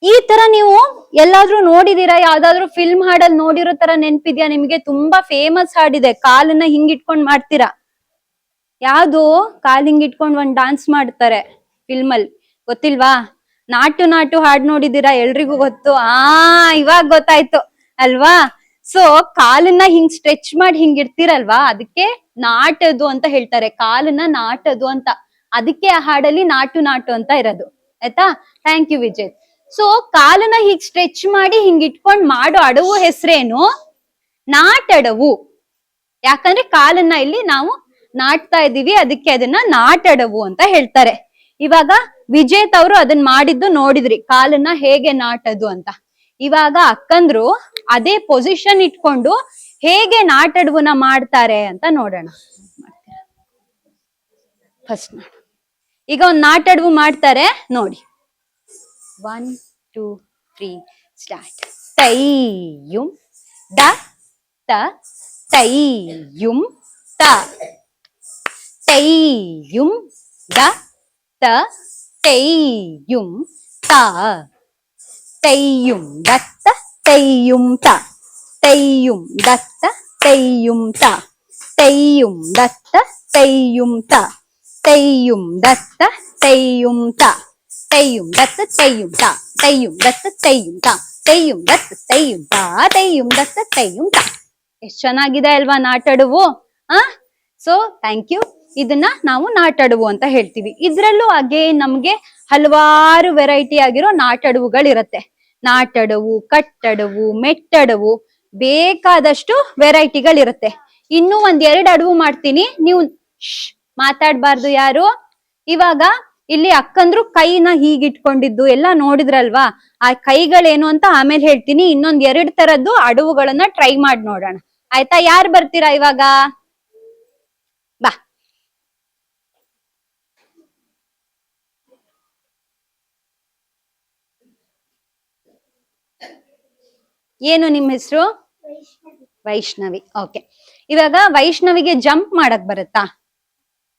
ಈ ತರ ನೀವು ಎಲ್ಲಾದ್ರೂ ನೋಡಿದೀರಾ? ಯಾವ್ದಾದ್ರು ಫಿಲ್ಮ್ ಹಾಡಲ್ಲಿ ನೋಡಿರೋ ತರ ನೆನ್ಪಿದ್ಯಾ ನಿಮ್ಗೆ? ತುಂಬಾ ಫೇಮಸ್ ಹಾಡಿದೆ, ಕಾಲನ್ನ ಹಿಂಗಿಟ್ಕೊಂಡ್ ಮಾಡ್ತೀರಾ. ಯಾವ್ದು? ಕಾಲ್ ಹಿಂಗಿಟ್ಕೊಂಡ್ ಒಂದ್ ಡಾನ್ಸ್ ಮಾಡ್ತಾರೆ ಫಿಲ್ಮ್ ಅಲ್ಲಿ, ಗೊತ್ತಿಲ್ವಾ? ನಾಟು ನಾಟು ಹಾಡ್ ನೋಡಿದೀರಾ? ಎಲ್ರಿಗೂ ಗೊತ್ತು. ಇವಾಗ ಗೊತ್ತಾಯ್ತು ಅಲ್ವಾ? ಸೊ ಕಾಲನ್ನ ಹಿಂಗ್ ಸ್ಟ್ರೆಚ್ ಮಾಡಿ ಹಿಂಗ್ ಇಡ್ತೀರಲ್ವಾ, ಅದಕ್ಕೆ ನಾಟದು ಅಂತ ಹೇಳ್ತಾರೆ. ಕಾಲನ್ನ ನಾಟದು ಅಂತ, ಅದಕ್ಕೆ ಆ ಹಾಡಲ್ಲಿ ನಾಟು ನಾಟು ಅಂತ ಇರೋದು. ಆಯ್ತಾ? Thank you Vijay. ಸೊ ಕಾಲನ್ನ ಹೀಗ್ ಸ್ಟ್ರೆಚ್ ಮಾಡಿ ಹಿಂಗ್ ಇಟ್ಕೊಂಡ್ ಮಾಡೋ ಅಡವು ಹೆಸರೇನು? ನಾಟಡವು. ಯಾಕಂದ್ರೆ ಕಾಲನ್ನ ಇಲ್ಲಿ ನಾವು ನಾಟ್ತಾ ಇದೀವಿ, ಅದಕ್ಕೆ ಅದನ್ನ ನಾಟಡವು ಅಂತ ಹೇಳ್ತಾರೆ. ಇವಾಗ ವಿಜೇತ್ ಅವರು ಅದನ್ನ ಮಾಡಿದ್ದು ನೋಡಿದ್ರಿ, ಕಾಲನ್ನ ಹೇಗೆ ನಾಟದು ಅಂತ. ಇವಾಗ ಅಕ್ಕಂದ್ರು ಅದೇ ಪೊಸಿಷನ್ ಇಟ್ಕೊಂಡು ಹೇಗೆ ನಾಟಡುವನ್ನ ಮಾಡ್ತಾರೆ ಅಂತ ನೋಡೋಣ. ಫಸ್ಟ್ ಈಗ ಒಂದ್ ನಾಟಡುವು ಮಾಡ್ತಾರೆ ನೋಡಿ. 1 2 3 ಸ್ಟಾರ್ಟ್. ತೈಯುಂ ದ ತ ತೈಯುಂ ತ ತೈಯುಂ ದ ತ ತೈಯುಂ ತ ತೈಯುಂ ದತ್ತ ತೈಯುಂ ತ ತೈಯುಂ ದತ್ತ ತೈಯುಂ ತ ತೈಯುಂ ದತ್ತ ತೈಯುಂ ತ ತೈಯುಂ ದತ್ತ ತೈಯುಂ ತ ತೈಯುಂ ದತ್ತ ತೈಯುಂ ತ ತೈಯುಂ ದತ್ತ ತೈಯುಂ ತ ತೈಯುಂ ದತ್ತ ತೈಯುಂ ತ ತೈಯುಂ ದತ್ತ ತೈಯುಂ ತ. ಎಷ್ಟ್ ಚೆನ್ನಾಗಿದೆ ಅಲ್ವಾ ನಾಟಡುವು? So thank you. ಇದನ್ನ ನಾವು ನಾಟಡುವು ಅಂತ ಹೇಳ್ತೀವಿ. ಇದ್ರಲ್ಲೂ ಅಗೇನ್ ನಮ್ಗೆ ಹಲವಾರು ವೆರೈಟಿ ಆಗಿರೋ ನಾಟಡುವುಗಳಿರತ್ತೆ. ನಾಟಡುವು, ಕಟ್ಟಡುವು, ಮೆಟ್ಟಡುವು, ಬೇಕಾದಷ್ಟು ವೆರೈಟಿಗಳಿರತ್ತೆ. ಇನ್ನೂ 1-2 ಅಡುವು ಮಾಡ್ತೀನಿ, ನೀವು ಮಾತಾಡ್ಬಾರ್ದು ಯಾರು. ಇವಾಗ ಇಲ್ಲಿ ಅಕ್ಕಂದ್ರು ಕೈನ ಹೀಗಿಟ್ಕೊಂಡಿದ್ದು ಎಲ್ಲ ನೋಡಿದ್ರಲ್ವಾ, ಆ ಕೈಗಳೇನು ಅಂತ ಆಮೇಲೆ ಹೇಳ್ತೀನಿ. 2 ತರದ್ದು ಅಡುವುಗಳನ್ನ ಟ್ರೈ ಮಾಡಿ ನೋಡೋಣ, ಆಯ್ತಾ? ಯಾರು ಬರ್ತೀರಾ ಇವಾಗ? ಬಾ. ಏನು ನಿಮ್ಮ ಹೆಸರು? ವೈಷ್ಣವಿ. ಓಕೆ, ಇವಾಗ ವೈಷ್ಣವಿಗೆ ಜಂಪ್ ಮಾಡಕ್ ಬರುತ್ತಾ?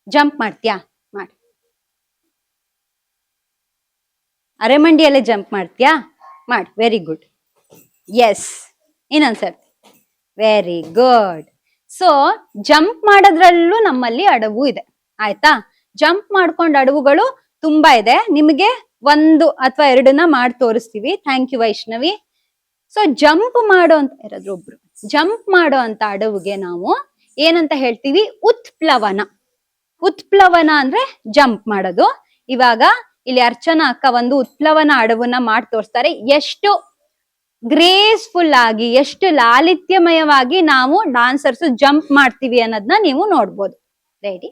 ಜಂಪ್ ಮಾಡ್ತೀಯಾ? ಮಾಡಿ. ಅರೆಮಂಡಿಯಲ್ಲೇ ಜಂಪ್ ಮಾಡ್ತೀಯಾ? ಮಾಡಿ. Very good. ಎಸ್, ಇನ್ನೊಂದ್ಸರ್ತಿ. Very good. ಸೊ ಜಂಪ್ ಮಾಡೋದ್ರಲ್ಲೂ ನಮ್ಮಲ್ಲಿ ಅಡವು ಇದೆ, ಆಯ್ತಾ? ಜಂಪ್ ಮಾಡ್ಕೊಂಡ್ ಅಡವುಗಳು ತುಂಬಾ ಇದೆ. ನಿಮಗೆ 1 ಅಥವಾ 2 ಮಾಡಿ ತೋರಿಸ್ತೀವಿ. Thank you Vaishnavi. So jump ಮಾಡೋ ಅಂತ ಯಾರಾದ್ರೂ ಒಬ್ರು ಜಂಪ್ ಮಾಡೋ ಅಂತ ಅಡವುಗೆ ನಾವು ಏನಂತ ಹೇಳ್ತೀವಿ? ಉತ್ಪ್ಲವನ. ಉತ್ಪ್ಲವನ ಅಂದ್ರೆ ಜಂಪ್ ಮಾಡೋದು. ಇವಾಗ ಇಲ್ಲಿ ಅರ್ಚನಾ ಅಕ್ಕ ಒಂದು ಉತ್ಪ್ಲವನ ಅಡವನ್ನ ಮಾಡಿ ತೋರಿಸ್ತಾರೆ. ಎಷ್ಟು ಗ್ರೇಸ್ಫುಲ್ ಆಗಿ, ಎಷ್ಟು ಲಾಲಿತ್ಯಮಯವಾಗಿ ನಾವು ಡಾನ್ಸರ್ಸ್ ಜಂಪ್ ಮಾಡ್ತೀವಿ ಅನ್ನೋದನ್ನ ನೀವು ನೋಡ್ಬೋದು. ರೆಡಿ?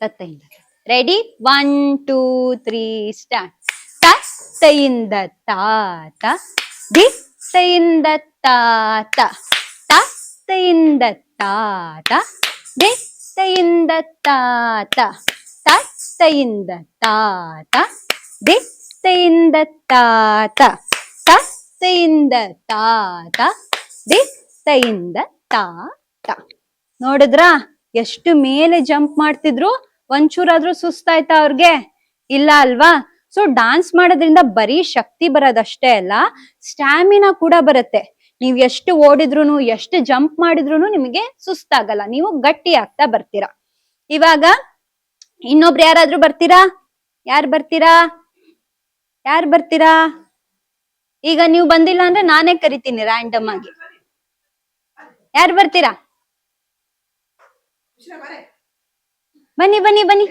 ತತ್ತೈಂದ ರೆಡಿ? 1 2 3 ಸ್ಟಾರ್ಟ್. ತತ್ತೈಂದ ತಾತ ದಿತ್ತೈಂದ ತಾತ ತತ್ತೈಂದ ತಾತ ದಿತ್ತೈಂದ ತಾತ ತತ್ತೈಂದ ತಾತ ದಿತ್ತೈಂದ ತಾತ ತತ್ತೈಂದ ತಾತ ದಿತ್ತೈಂದ ತಾತ. ನೋಡಿದ್ರಾ ಎಷ್ಟು ಮೇಲೆ ಜಂಪ್ ಮಾಡ್ತಿದ್ರು? ಒಂಚೂರಾದ್ರೂ ಸುಸ್ತಾಯ್ತಾ ಅವ್ರಿಗೆ? ಇಲ್ಲ ಅಲ್ವಾ? ಸೊ ಡಾನ್ಸ್ ಮಾಡೋದ್ರಿಂದ ಬರೀ ಶಕ್ತಿ ಬರೋದಷ್ಟೇ ಅಲ್ಲ, ಸ್ಟ್ಯಾಮಿನಾ ಕೂಡ ಬರುತ್ತೆ. ನೀವ್ ಎಷ್ಟು ಓಡಿದ್ರು, ಎಷ್ಟು ಜಂಪ್ ಮಾಡಿದ್ರು ನಿಮಗೆ ಸುಸ್ತಾಗಲ್ಲ, ನೀವು ಗಟ್ಟಿ ಆಗ್ತಾ ಬರ್ತೀರಾ. ಇವಾಗ ಇನ್ನೊಬ್ರು ಯಾರಾದ್ರೂ ಬರ್ತೀರಾ? ಯಾರು ಬರ್ತೀರಾ? ಯಾರು ಬರ್ತೀರಾ? ಈಗ ನೀವು ಬಂದಿಲ್ಲ ಅಂದ್ರೆ ನಾನೇ ಕರಿತೀನಿ ರ್ಯಾಂಡಮ್ ಆಗಿ. ಯಾರು ಬರ್ತೀರಾ? ಬನ್ನಿ ಬನ್ನಿ ಬನ್ನಿ.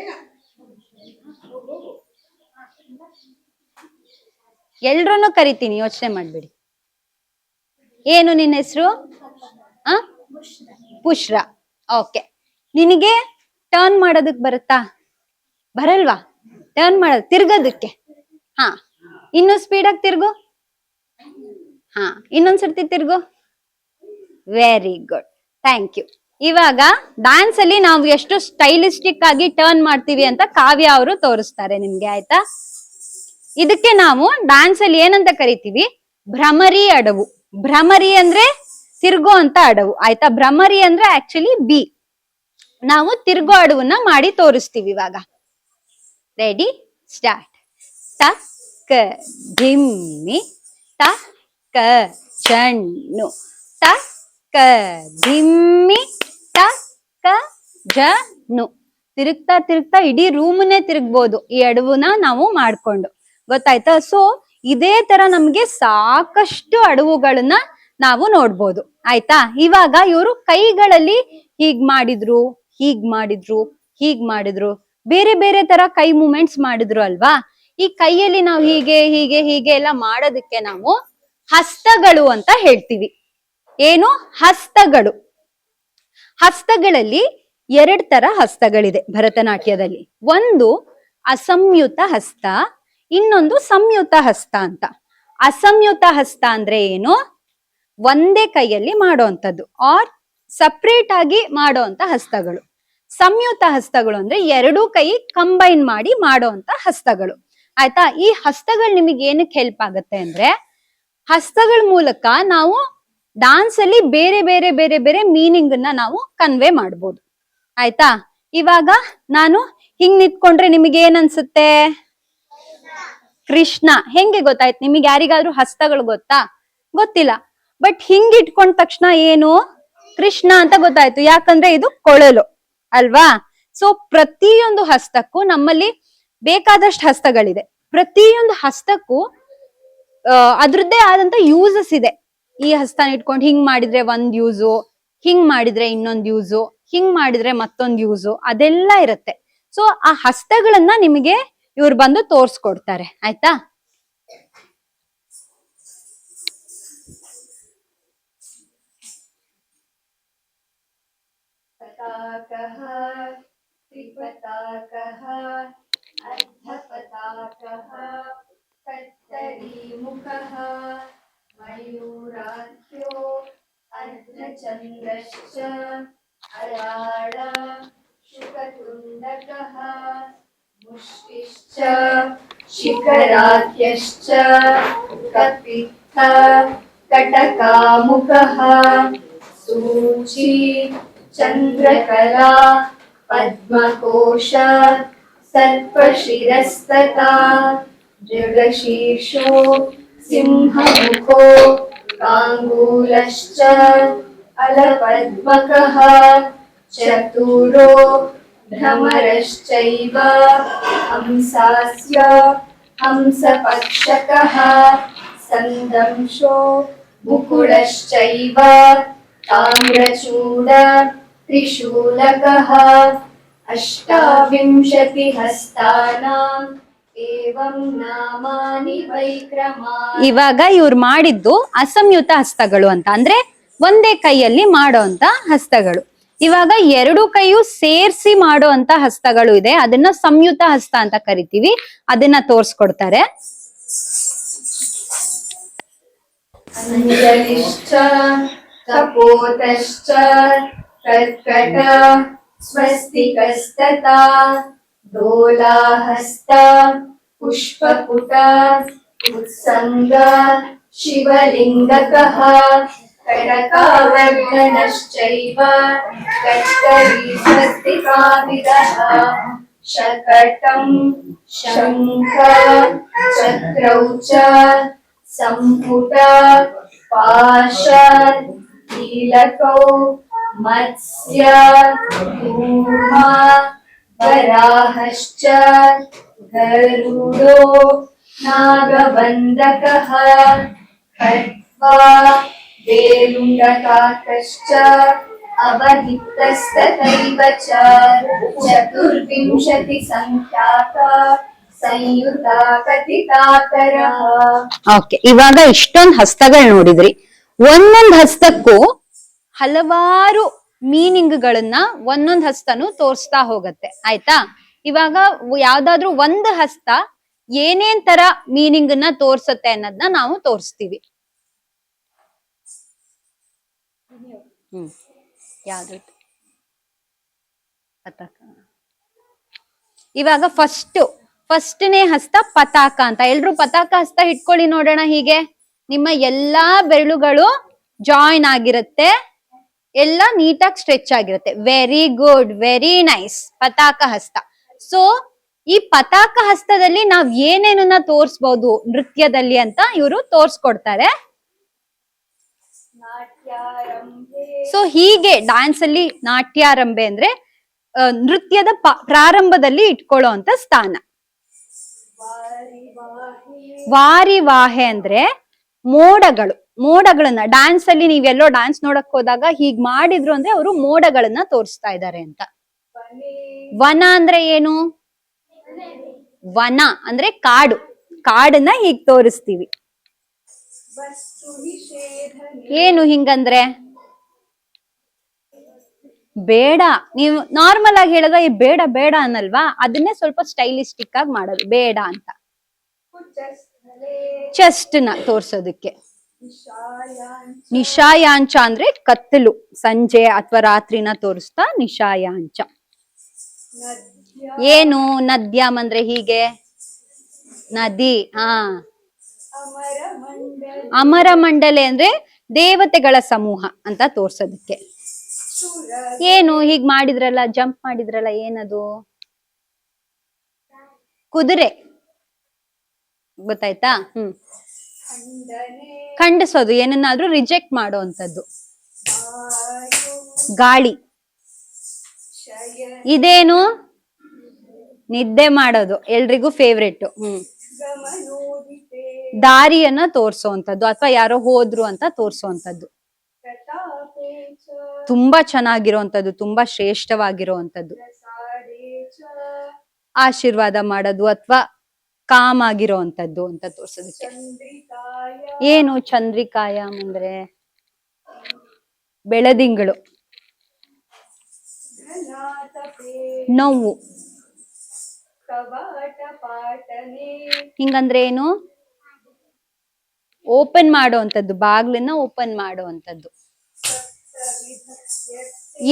ಎಲ್ರೂನು ಕರಿತೀನಿ, ಯೋಚನೆ ಮಾಡ್ಬೇಡಿ. ಏನು ನಿನ್ನ ಹೆಸರು? ಪುಷ್ರಾ. ಓಕೆ, ನಿನಗೆ ಟರ್ನ್ ಮಾಡೋದಕ್ ಬರುತ್ತಾ? ಬರಲ್ವಾ? ಟರ್ನ್ ಮಾಡೋದು, ತಿರ್ಗೋದಕ್ಕೆ? ಹಾ, ಇನ್ನು ಸ್ಪೀಡಾಗಿ ತಿರ್ಗು. ಹಾ, ಇನ್ನೊಂದ್ಸರ್ತಿ ತಿರ್ಗು. Very good, thank you. ಇವಾಗ ಡ್ಯಾನ್ಸ್ ಅಲ್ಲಿ ನಾವು ಎಷ್ಟು ಸ್ಟೈಲಿಸ್ಟಿಕ್ ಆಗಿ ಟರ್ನ್ ಮಾಡ್ತೀವಿ ಅಂತ ಕಾವ್ಯ ಅವರು ತೋರಿಸ್ತಾರೆ ನಿಮ್ಗೆ, ಆಯ್ತಾ? ಇದಕ್ಕೆ ನಾವು ಡ್ಯಾನ್ಸ್ ಅಲ್ಲಿ ಏನಂತ ಕರಿತೀವಿ? ಭ್ರಮರಿ ಅಡವು. ಭ್ರಮರಿ ಅಂದ್ರೆ ತಿರ್ಗೋ ಅಂತ ಅಡವು, ಆಯ್ತಾ? ಭ್ರಮರಿ ಅಂದ್ರೆ ಆಕ್ಚುಲಿ ಬಿ. ನಾವು ತಿರ್ಗೋ ಅಡವನ್ನ ಮಾಡಿ ತೋರಿಸ್ತೀವಿ ಇವಾಗ. ರೆಡಿ? ಸ್ಟಾರ್ಟ್. ತಕ್ಕ ಧಿಮ್ಮಿ ತಕ್ಕ ಜಣ್ಣು ತಕ್ಕ ಧಿಮ್ಮಿ ತಕ್ಕ ಜಣ್ಣು. ತಿರುಗ್ತಾ ತಿರುಗ್ತಾ ಇಡೀ ರೂಮ್ನೇ ತಿರುಗ್ಬೋದು ಈ ಅಡವುನ ನಾವು ಮಾಡ್ಕೊಂಡು, ಗೊತ್ತಾಯ್ತಾ? ಸೊ ಇದೇ ತರ ನಮ್ಗೆ ಸಾಕಷ್ಟು ಅಡವುಗಳನ್ನ ನಾವು ನೋಡ್ಬೋದು, ಆಯ್ತಾ? ಇವಾಗ ಇವರು ಕೈಗಳಲ್ಲಿ ಹೀಗ್ ಮಾಡಿದ್ರು, ಹೀಗ್ ಮಾಡಿದ್ರು, ಹೀಗ್ ಮಾಡಿದ್ರು, ಬೇರೆ ಬೇರೆ ತರ ಕೈ ಮೂಮೆಂಟ್ಸ್ ಮಾಡಿದ್ರು ಅಲ್ವಾ? ಈ ಕೈಯಲ್ಲಿ ನಾವು ಹೀಗೆ ಹೀಗೆ ಹೀಗೆ ಎಲ್ಲ ಮಾಡೋದಕ್ಕೆ ನಾವು ಹಸ್ತಗಳು ಅಂತ ಹೇಳ್ತೀವಿ. ಏನು? ಹಸ್ತಗಳು. ಹಸ್ತಗಳಲ್ಲಿ ಎರಡ್ ತರ ಹಸ್ತಗಳಿದೆ ಭರತನಾಟ್ಯದಲ್ಲಿ. ಒಂದು ಅಸಂಯುತ ಹಸ್ತ, ಇನ್ನೊಂದು ಸಂಯುತ ಹಸ್ತ ಅಂತ. ಅಸಂಯುತ ಹಸ್ತ ಅಂದ್ರೆ ಏನು? ಒಂದೇ ಕೈಯಲ್ಲಿ ಮಾಡುವಂಥದ್ದು ಆರ್ ಸಪ್ರೇಟ್ ಆಗಿ ಮಾಡುವಂತ ಹಸ್ತಗಳು. ಸಂಯುತ ಹಸ್ತಗಳು ಅಂದ್ರೆ ಎರಡೂ ಕೈ ಕಂಬೈನ್ ಮಾಡಿ ಮಾಡುವಂತ ಹಸ್ತಗಳು. ಆಯ್ತಾ? ಈ ಹಸ್ತಗಳು ನಿಮಗೆ ಏನಕ್ಕೆ ಹೆಲ್ಪ್ ಆಗುತ್ತೆ ಅಂದ್ರೆ, ಹಸ್ತಗಳ ಮೂಲಕ ನಾವು ಡಾನ್ಸ್ ಅಲ್ಲಿ ಬೇರೆ ಬೇರೆ ಬೇರೆ ಬೇರೆ ಮೀನಿಂಗ್ ಅನ್ನ ನಾವು ಕನ್ವೆ ಮಾಡ್ಬೋದು. ಆಯ್ತಾ? ಇವಾಗ ನಾನು ಹಿಂಗ್ ನಿಂತ್ಕೊಂಡ್ರೆ ನಿಮಗೆ ಏನ್ ಅನ್ಸುತ್ತೆ? ಕೃಷ್ಣ. ಹೆಂಗೆ ಗೊತ್ತಾಯ್ತು ನಿಮಗೆ? ಯಾರಿಗಾದ್ರೂ ಹಸ್ತಗಳು ಗೊತ್ತಾ? ಗೊತ್ತಿಲ್ಲ. ಬಟ್ ಹಿಂಗ್ ಇಟ್ಕೊಂಡ ತಕ್ಷಣ ಏನು? ಕೃಷ್ಣ ಅಂತ ಗೊತ್ತಾಯ್ತು. ಯಾಕಂದ್ರೆ ಇದು ಕೊಳಲು ಅಲ್ವಾ? ಸೊ ಪ್ರತಿಯೊಂದು ಹಸ್ತಕ್ಕೂ, ನಮ್ಮಲ್ಲಿ ಬೇಕಾದಷ್ಟು ಹಸ್ತಗಳಿದೆ, ಪ್ರತಿಯೊಂದು ಹಸ್ತಕ್ಕೂ ಅದ್ರದ್ದೇ ಆದಂತ ಯೂಸಸ್ ಇದೆ. ಈ ಹಸ್ತನ ಇಟ್ಕೊಂಡು ಹಿಂಗ್ ಮಾಡಿದ್ರೆ ಒಂದ್ ಯೂಸು, ಹಿಂಗ್ ಮಾಡಿದ್ರೆ ಇನ್ನೊಂದ್ ಯೂಸು, ಹಿಂಗ್ ಮಾಡಿದ್ರೆ ಮತ್ತೊಂದ್ ಯೂಸು, ಅದೆಲ್ಲ ಇರುತ್ತೆ. ಸೊ ಆ ಹಸ್ತಗಳನ್ನ ನಿಮಗೆ ಇವ್ರು ಬಂದು ತೋರ್ಸ್ಕೊಡ್ತಾರೆ. ಆಯ್ತಾ? पताकः त्रिपताकः अर्धपताकः कत्तरीमुखः मयूराख्यो अर्धचन्द्रश्च अराड शुकतुण्डकः मुष्टिश्च शिखराख्यश्च कपित्थ कटकामुखः सूची चन्द्रकला पद्मकोश सर्पशिरस्तथा जगशीर्षो सिंहमुखो काङ्गूलश्च अलपद्मकः चतुरो भ्रमरश्चैव हंसास्य हंसपक्षकः सन्दंशो मुकुलश्चैव ताम्रचूड त्रिशूलकः अष्टाविंशतिहस्तानां एवं नामानि वैक्रमानि. ಇವಾಗ ಇವ್ರು ಮಾಡಿದ್ದು ಅಸಂಯುತ ಹಸ್ತಗಳು ಅಂತ, ಅಂದ್ರೆ ಒಂದೇ ಕೈಯಲ್ಲಿ ಮಾಡುವಂತ ಹಸ್ತಗಳು. ಇವಾಗ ಎರಡು ಕೈಯು ಸೇರ್ಸಿ ಮಾಡುವಂತ ಹಸ್ತಗಳು ಇದೆ, ಅದನ್ನ ಸಂಯುತ ಹಸ್ತ ಅಂತ ಕರಿತೀವಿ. ಅದನ್ನ ತೋರ್ಸ್ಕೊಡ್ತಾರೆ. ಅಂಜಲಿಶ್ಚ ಕಪೋತಶ್ಚ ಕರ್ಕಟ ಸ್ವಸ್ತಿಕಸ್ತತಾ ಡೋಲಾಹಸ್ತ ಪುಷ್ಪಪುಟ ಉತ್ಸಂಗ ಶಿವಲಿಂಗಕಃ ಕಟಕಾವರ್ಧನಶ್ಚೈವ ಕತ್ತರಿ ಸ್ವಸ್ತಿಕಾವಿದಃ शकटं शङ्ख चक्रौ च सम्पुट पाश कीलकौ मत्स्य कूर्मा वराहश्च गरुडो नागबन्धकः खट्वा वेलुण्डकाकश्च अवधितस्तथैव च चतुर्विंशति संख्याका ಸಂಯುತಾ ಕಥಿತಾಕರಃ. ಓಕೆ, ಇವಾಗ ಇಷ್ಟೊಂದು ಹಸ್ತಗಳು ನೋಡಿದ್ರಿ. ಒಂದೊಂದು ಹಸ್ತಕ್ಕೂ ಹಲವಾರು ಮೀನಿಂಗ್ಗಳನ್ನ ಒಂದೊಂದು ಹಸ್ತನು ತೋರಿಸ್ತಾ ಹೋಗತ್ತೆ. ಆಯ್ತಾ? ಇವಾಗ ಯಾವ್ದಾದ್ರು ಒಂದು ಹಸ್ತ ಏನೇನ್ ತರ ಮೀನಿಂಗ್ ನ ತೋರ್ಸತ್ತೆ ಅನ್ನೋದನ್ನ ನಾವು ತೋರಿಸ್ತೀವಿ. ಯಾವ್ದು? ಪತಾಕ. ಇವಾಗ ಫಸ್ಟ್ನೇ ಹಸ್ತ ಪತಾಕ ಅಂತ. ಎಲ್ರು ಪತಾಕ ಹಸ್ತ ಇಟ್ಕೊಳ್ಳಿ ನೋಡೋಣ. ಹೀಗೆ ನಿಮ್ಮ ಎಲ್ಲಾ ಬೆರಳುಗಳು ಜಾಯಿನ್ ಆಗಿರುತ್ತೆ, ಎಲ್ಲ ನೀಟಾಗಿ ಸ್ಟ್ರೆಚ್ ಆಗಿರುತ್ತೆ. Very good, very nice. ಪತಾಕ ಹಸ್ತ. ಸೊ ಈ ಪತಾಕ ಹಸ್ತದಲ್ಲಿ ನಾವ್ ಏನೇನನ್ನ ತೋರ್ಸ್ಬಹುದು ನೃತ್ಯದಲ್ಲಿ ಅಂತ ಇವರು ತೋರ್ಸ್ಕೊಡ್ತಾರೆ. ಸೊ ಹೀಗೆ ಡ್ಯಾನ್ಸ್ ಅಲ್ಲಿ ನಾಟ್ಯಾರಂಭೆ ಅಂದ್ರೆ ನೃತ್ಯದ ಪ್ರಾರಂಭದಲ್ಲಿ ಇಟ್ಕೊಳ್ಳೋ ಅಂತ ಸ್ಥಾನ. ವಾರಿವಾಹೆ ಅಂದ್ರೆ ಮೋಡಗಳನ್ನ ಡ್ಯಾನ್ಸ್ ಅಲ್ಲಿ ನೀವೆಲ್ಲೋ ಡ್ಯಾನ್ಸ್ ನೋಡಕ್ ಹೋದಾಗ ಹೀಗ್ ಮಾಡಿದ್ರು ಅಂದ್ರೆ ಅವರು ಮೋಡಗಳನ್ನ ತೋರಿಸ್ತಾ ಇದ್ದಾರೆ ಅಂತ. ವನ ಅಂದ್ರೆ ಏನು? ವನ ಅಂದ್ರೆ ಕಾಡನ್ನ ಹೀಗ್ ತೋರಿಸ್ತೀವಿ. ಏನು ಹಿಂಗಂದ್ರೆ? ಬೇಡ, ನೀವು ನಾರ್ಮಲ್ ಆಗಿ ಹೇಳಿದ್ರೆ ಈ ಬೇಡ ಬೇಡ ಅನ್ನಲ್ವಾ, ಅದನ್ನೇ ಸ್ವಲ್ಪ ಸ್ಟೈಲಿಸ್ಟಿಕ್ ಆಗಿ ಮಾಡೋದು ಬೇಡ ಅಂತ. ಚೆಸ್ಟ್ ನ ತೋರ್ಸೋದಕ್ಕೆ. ನಿಶಾಯಾಂಚ ಅಂದ್ರೆ ಕತ್ತಲು, ಸಂಜೆ ಅಥವಾ ರಾತ್ರಿನ ತೋರಿಸ್ತಾ ನಿಶಾಯಾಂಚ. ಏನು ನದ್ಯಾಮ್ ಅಂದ್ರೆ ಹೀಗೆ ನದಿ. ಹಾ, ಅಮರ ಮಂಡಲೆ ಅಂದ್ರೆ ದೇವತೆಗಳ ಸಮೂಹ ಅಂತ ತೋರ್ಸೋದಕ್ಕೆ. ಏನು ಹೀಗ್ ಮಾಡಿದ್ರಲ್ಲ, ಜಂಪ್ ಮಾಡಿದ್ರಲ್ಲ, ಏನದು? ಕುದುರೆ, ಗೊತ್ತಾಯ್ತಾ? ಖಂಡಿಸೋದು, ಏನನ್ನಾದ್ರೂ ರಿಜೆಕ್ಟ್ ಮಾಡುವಂತದ್ದು. ಗಾಳಿ. ಇದೇನು? ನಿದ್ದೆ ಮಾಡೋದು, ಎಲ್ರಿಗೂ ಫೇವ್ರೆಟ್. ದಾರಿಯನ್ನ ತೋರ್ಸೋಂಥದ್ದು ಅಥವಾ ಯಾರೋ ಹೋದ್ರು ಅಂತ ತೋರ್ಸೋಂಥದ್ದು. ತುಂಬಾ ಚೆನ್ನಾಗಿರೋಂಥದ್ದು, ತುಂಬಾ ಶ್ರೇಷ್ಠವಾಗಿರುವಂತದ್ದು. ಆಶೀರ್ವಾದ ಮಾಡೋದು ಅಥವಾ ಕಾಮ್ ಆಗಿರೋಂಥದ್ದು ಅಂತ ತೋರ್ಸೋದಕ್ಕೆ. ಏನು ಚಂದ್ರಿಕಾಯಾಮ್ ಅಂದ್ರೆ? ಬೆಳದಿಂಗಳು. ನೋವು. ಹಿಂಗಂದ್ರೆ ಏನು? ಓಪನ್ ಮಾಡುವಂಥದ್ದು, ಬಾಗ್ಲನ್ನ ಓಪನ್ ಮಾಡುವಂಥದ್ದು.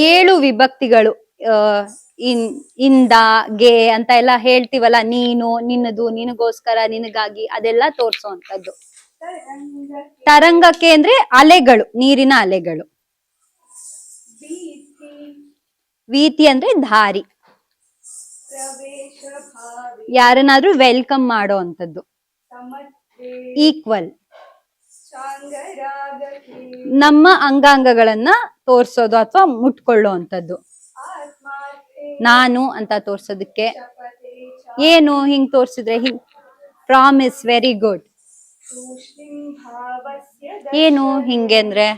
7 ವಿಭಕ್ತಿಗಳು, ಇಂದ ಗೆ ಅಂತ ಎಲ್ಲ ಹೇಳ್ತೀವಲ್ಲ, ನೀನು, ನಿನ್ನದು, ನಿನಗೋಸ್ಕರ, ನಿನಗಾಗಿ, ಅದೆಲ್ಲ ತೋರ್ಸೋವಂಥದ್ದು. ತರಂಗಕ್ಕೆ ಅಂದ್ರೆ ಅಲೆಗಳು, ನೀರಿನ ಅಲೆಗಳು. ವೀತಿ ಅಂದ್ರೆ ದಾರಿ, ಯಾರನ್ನಾದ್ರೂ ವೆಲ್ಕಮ್ ಮಾಡೋ ಅಂತದ್ದು. ಈಕ್ವಲ್, ನಮ್ಮ ಅಂಗಾಂಗಗಳನ್ನ ತೋರ್ಸೋದು ಅಥವಾ ಮುಟ್ಕೊಳ್ಳೋ ಅಂತದ್ದು. ನಾನು ಅಂತ ತೋರ್ಸೋದಕ್ಕೆ. ಏನು ಹಿಂಗ್ ತೋರ್ಸಿದ್ರೆ? ಹಿಂಗ್ ಪ್ರಾಮಿಸ್, ವೆರಿ ಗುಡ್. ಏನು ಹಿಂಗೆ ಅಂದ್ರೆ?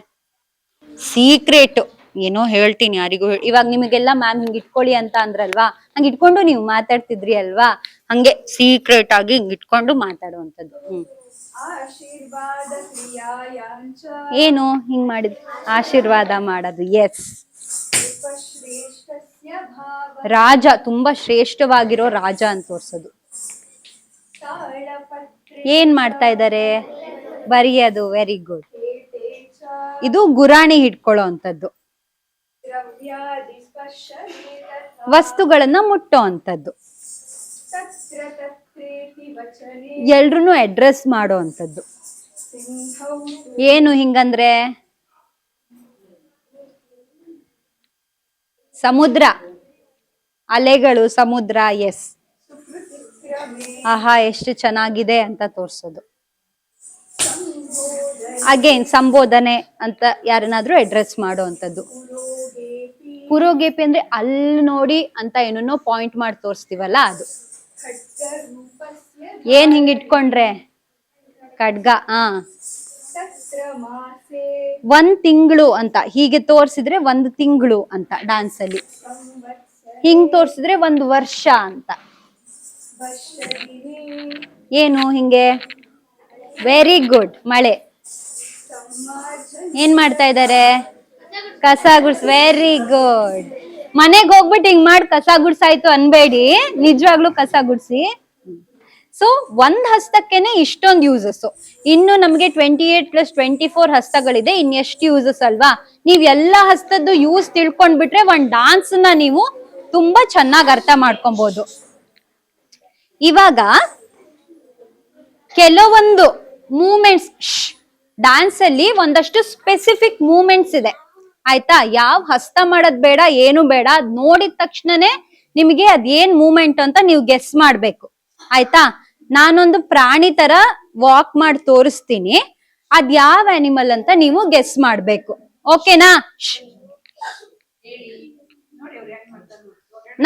ಸೀಕ್ರೆಟ್, ಏನೋ ಹೇಳ್ತೀನಿ ಯಾರಿಗೂ ಇವಾಗ ನಿಮಗೆಲ್ಲ ಮ್ಯಾಮ್ ಹಿಂಗ್ ಇಟ್ಕೊಳ್ಳಿ ಅಂತ ಅಂದ್ರಲ್ವಾ, ಹಂಗ ಇಟ್ಕೊಂಡು ನೀವು ಮಾತಾಡ್ತಿದ್ರಿ ಅಲ್ವಾ, ಹಂಗೆ ಸೀಕ್ರೆಟ್ ಆಗಿ ಹಿಂಗ್ ಇಟ್ಕೊಂಡು ಮಾತಾಡುವಂಥದ್ದು. ಏನು ಹಿಂಗ್ ಮಾಡಿದ್? ಆಶೀರ್ವಾದ ಮಾಡೋದು. ಎಸ್. ರಾಜ, ತುಂಬಾ ಶ್ರೇಷ್ಠವಾಗಿರೋ ರಾಜ ಅಂತ ತೋರ್ಸೋದು. ಏನ್ ಮಾಡ್ತಾ ಇದ್ದಾರೆ? ಬರೆಯೋದು. Very good. ಇದು ಗುರಾಣಿ ಹಿಡ್ಕೊಳ್ಳೋ ಅಂತದ್ದು. ವಸ್ತುಗಳನ್ನ ಮುಟ್ಟೋ ಅಂತದ್ದು. ಎಲ್ರು ಅಡ್ರೆಸ್ ಮಾಡೋ ಅಂತದ್ದು. ಏನು ಹಿಂಗಂದ್ರೆ? ಸಮುದ್ರ, ಅಲೆಗಳು, ಸಮುದ್ರ. ಎಸ್. ಆಹಾ ಎಷ್ಟು ಚೆನ್ನಾಗಿದೆ ಅಂತ ತೋರ್ಸೋದು. ಅಗೇನ್ ಸಂಬೋಧನೆ ಅಂತ ಯಾರನ್ನಾದ್ರೂ ಅಡ್ರೆಸ್ ಮಾಡೋ ಅಂತದ್ದು. ಪುರೋಗೇಪಿ ಅಂದ್ರೆ ಅಲ್ಲಿ ನೋಡಿ ಅಂತ ಏನನ್ನೋ ಪಾಯಿಂಟ್ ಮಾಡಿ ತೋರಿಸ್ತೀವಲ್ಲ ಅದು. ಏನ್ ಹಿಂಗ್ ಇಟ್ಕೊಂಡ್ರೆ? ಖಡ್ಗ. 1 ತಿಂಗಳು ಅಂತ ಹೀಗೆ ತೋರ್ಸಿದ್ರೆ 1 ತಿಂಗಳು ಅಂತ ಡಾನ್ಸ್ ಅಲ್ಲಿ. ಹಿಂಗ್ ತೋರ್ಸಿದ್ರೆ 1 ವರ್ಷ ಅಂತ. ಏನು ಹಿಂಗೆ? Very good. ಮಳೆ. ಏನ್ ಮಾಡ್ತಾ ಇದ್ದಾರೆ? ಕಸ ಗುಡ್ಸ್. Very good. ಮನೆಗ್ ಹೋಗ್ಬಿಟ್ಟು ಹಿಂಗ್ ಮಾಡಿ ಕಸ ಗುಡ್ಸಾಯ್ತು ಅನ್ಬೇಡಿ, ನಿಜವಾಗ್ಲೂ ಕಸ ಗುಡ್ಸಿ. ಸೊ 1 ಹಸ್ತಕ್ಕೇನೆ ಇಷ್ಟೊಂದು ಯೂಸಸ್. ಇನ್ನು ನಮ್ಗೆ 28+24 ಹಸ್ತಗಳಿದೆ, ಇನ್ ಎಷ್ಟು ಯೂಸಸ್ ಅಲ್ವಾ? ನೀವ್ ಎಲ್ಲಾ ಹಸ್ತದ್ದು ಯೂಸ್ ತಿಳ್ಕೊಂಡ್ಬಿಟ್ರೆ ಒಂದ್ ಡಾನ್ಸ್ ನ ನೀವು ತುಂಬಾ ಚೆನ್ನಾಗಿ ಅರ್ಥ ಮಾಡ್ಕೊಬಹುದು. ಇವಾಗ ಕೆಲವೊಂದು ಮೂಮೆಂಟ್ಸ್ ಡಾನ್ಸ್ ಅಲ್ಲಿ ಒಂದಷ್ಟು ಸ್ಪೆಸಿಫಿಕ್ ಮೂಮೆಂಟ್ಸ್ ಇದೆ, ಆಯ್ತಾ? ಯಾವ ಹಸ್ತ ಮಾಡೋದ್ ಬೇಡ, ಏನು ಬೇಡ, ಅದ್ ನೋಡಿದ ತಕ್ಷಣನೇ ನಿಮಗೆ ಅದೇನ್ ಮೂಮೆಂಟ್ ಅಂತ ನೀವು ಗೆಸ್ ಮಾಡ್ಬೇಕು, ಆಯ್ತಾ? ನಾನೊಂದು ಪ್ರಾಣಿ ತರ ವಾಕ್ ಮಾಡಿ ತೋರಿಸ್ತೀನಿ, ಅದ್ ಯಾವ ಅನಿಮಲ್ ಅಂತ ನೀವು ಗೆಸ್ ಮಾಡ್ಬೇಕು. ಓಕೆನಾ?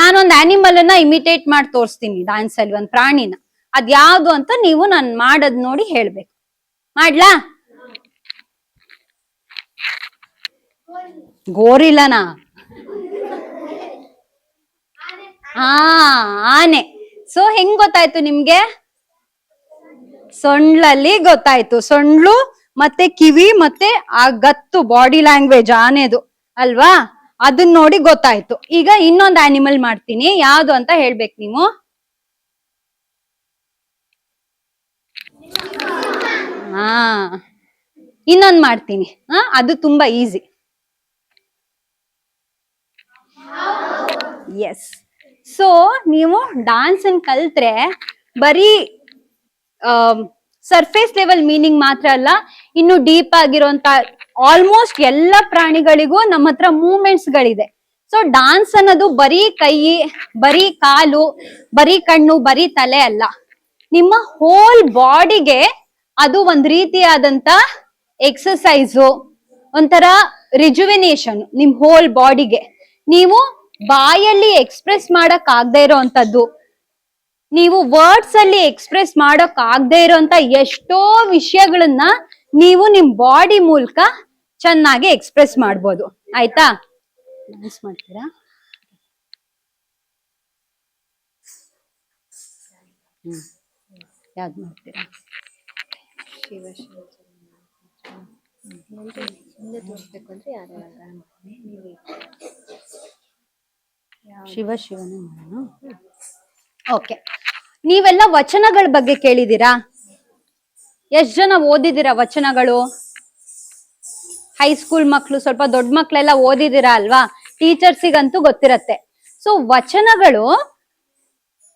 ನಾನೊಂದು ಆನಿಮಲ್ ಅನ್ನ ಇಮಿಟೇಟ್ ಮಾಡಿ ತೋರಿಸ್ತೀನಿ ಡಾನ್ಸ್ ಅಲ್ಲಿ, ಒಂದ್ ಪ್ರಾಣಿನ. ಅದ್ ಯಾವ್ದು ಅಂತ ನೀವು ನಾನ್ ಮಾಡದ್ ನೋಡಿ ಹೇಳ್ಬೇಕು. ಮಾಡ್ಲಾ? ಗೋರಿಲ್ಲನಾ? ಆನೆ. ಸೊ ಹೆಂಗ್ ಗೊತ್ತಾಯ್ತು ನಿಮ್ಗೆ? ಸೊಂಡ್ಲಲ್ಲಿ ಗೊತ್ತಾಯ್ತು. ಸೊಂಡ್ಲು ಮತ್ತೆ ಕಿವಿ ಮತ್ತೆ ಆ ಗತ್ತು, ಬಾಡಿ ಲ್ಯಾಂಗ್ವೇಜ್ ಆನೆದು ಅಲ್ವಾ? ಅದನ್ನ ನೋಡಿ ಗೊತ್ತಾಯ್ತು. ಈಗ ಇನ್ನೊಂದು ಆನಿಮಲ್ ಮಾಡ್ತೀನಿ, ಯಾವ್ದು ಅಂತ ಹೇಳ್ಬೇಕು ನೀವು. ಹಾ, ಇನ್ನೊಂದ್ ಮಾಡ್ತೀನಿ. ಅದು ತುಂಬಾ ಈಸಿ. ಎಸ್. ಸೊ ನೀವು ಡಾನ್ಸ್ ಅನ್ನು ಕಲ್ತ್ರೆ ಬರೀ ಸರ್ಫೇಸ್ ಲೆವೆಲ್ ಮೀನಿಂಗ್ ಮಾತ್ರ ಅಲ್ಲ, ಇನ್ನು ಡೀಪ್ ಆಗಿರುವಂತ ಆಲ್ಮೋಸ್ಟ್ ಎಲ್ಲ ಪ್ರಾಣಿಗಳಿಗೂ ನಮ್ಮ ಹತ್ರ ಮೂವ್ಮೆಂಟ್ಸ್ ಗಳಿದೆ. ಸೊ ಡಾನ್ಸ್ ಅನ್ನೋದು ಬರೀ ಕೈ, ಬರೀ ಕಾಲು, ಬರೀ ಕಣ್ಣು, ಬರೀ ತಲೆ ಅಲ್ಲ, ನಿಮ್ಮ ಹೋಲ್ ಬಾಡಿಗೆ ಅದು ಒಂದ್ ರೀತಿಯಾದಂತ ಎಕ್ಸಸೈಸು, ಒಂಥರ ರಿಜುವಿನೇಷನ್ ನಿಮ್ ಹೋಲ್ ಬಾಡಿಗೆ. ನೀವು ಬಾಯಲ್ಲಿ ಎಕ್ಸ್ಪ್ರೆಸ್ ಮಾಡಕ್ ಆಗದೆ ಇರೋಂಥದ್ದು, ನೀವು ವರ್ಡ್ಸ್ ಅಲ್ಲಿ ಎಕ್ಸ್ಪ್ರೆಸ್ ಮಾಡಕ್ ಆಗದೆ ಇರೋಂತ ಎಷ್ಟೋ ವಿಷಯಗಳನ್ನ ನೀವು ನಿಮ್ ಬಾಡಿ ಮೂಲಕ ಚೆನ್ನಾಗಿ ಎಕ್ಸ್ಪ್ರೆಸ್ ಮಾಡ್ಬೋದು. ಆಯ್ತಾ? ಡಾನ್ಸ್ ಮಾಡ್ತೀರಾ? ಯಾವ್ದು ಮಾಡ್ತೀರಾ? ಶಿವ ಶಿವನೇ ಮಾಡೋಣ. ಓಕೆ, ನೀವೆಲ್ಲ ವಚನಗಳ ಬಗ್ಗೆ ಕೇಳಿದೀರಾ? ಎಷ್ಟ್ ಜನ ಓದಿದೀರಾ ವಚನಗಳು? ಹೈಸ್ಕೂಲ್ ಮಕ್ಳು, ಸ್ವಲ್ಪ ದೊಡ್ಡ ಮಕ್ಳೆಲ್ಲ ಓದಿದೀರಾ ಅಲ್ವಾ? ಟೀಚರ್ಸಿಗಂತೂ ಗೊತ್ತಿರತ್ತೆ. ಸೊ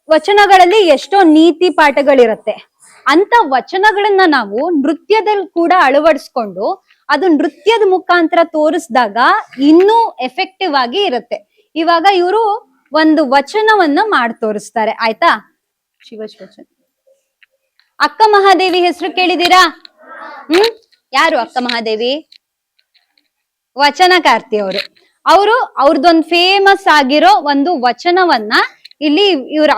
ವಚನಗಳಲ್ಲಿ ಎಷ್ಟೋ ನೀತಿ ಪಾಠಗಳಿರತ್ತೆ. ಅಂತ ವಚನಗಳನ್ನ ನಾವು ನೃತ್ಯದಲ್ಲಿ ಕೂಡ ಅಳವಡಿಸ್ಕೊಂಡು ಅದು ನೃತ್ಯದ ಮುಖಾಂತರ ತೋರಿಸಿದಾಗ ಇನ್ನೂ ಎಫೆಕ್ಟಿವ್ ಆಗಿ ಇರುತ್ತೆ. ಇವಾಗ ಇವರು ಒಂದು ವಚನವನ್ನ ಮಾಡಿ ತೋರಿಸ್ತಾರೆ. ಆಯ್ತಾ? ಶಿವವಚನ. ಅಕ್ಕ ಮಹಾದೇವಿ ಹೆಸರು ಕೇಳಿದೀರಾ? ಯಾರು ಅಕ್ಕ ಮಹಾದೇವಿ? ವಚನಕಾರ್ತಿ ಅವರು ಅವ್ರದ್ದೊಂದು ಫೇಮಸ್ ಆಗಿರೋ ಒಂದು ವಚನವನ್ನ ಇಲ್ಲಿ ಇವ್ರ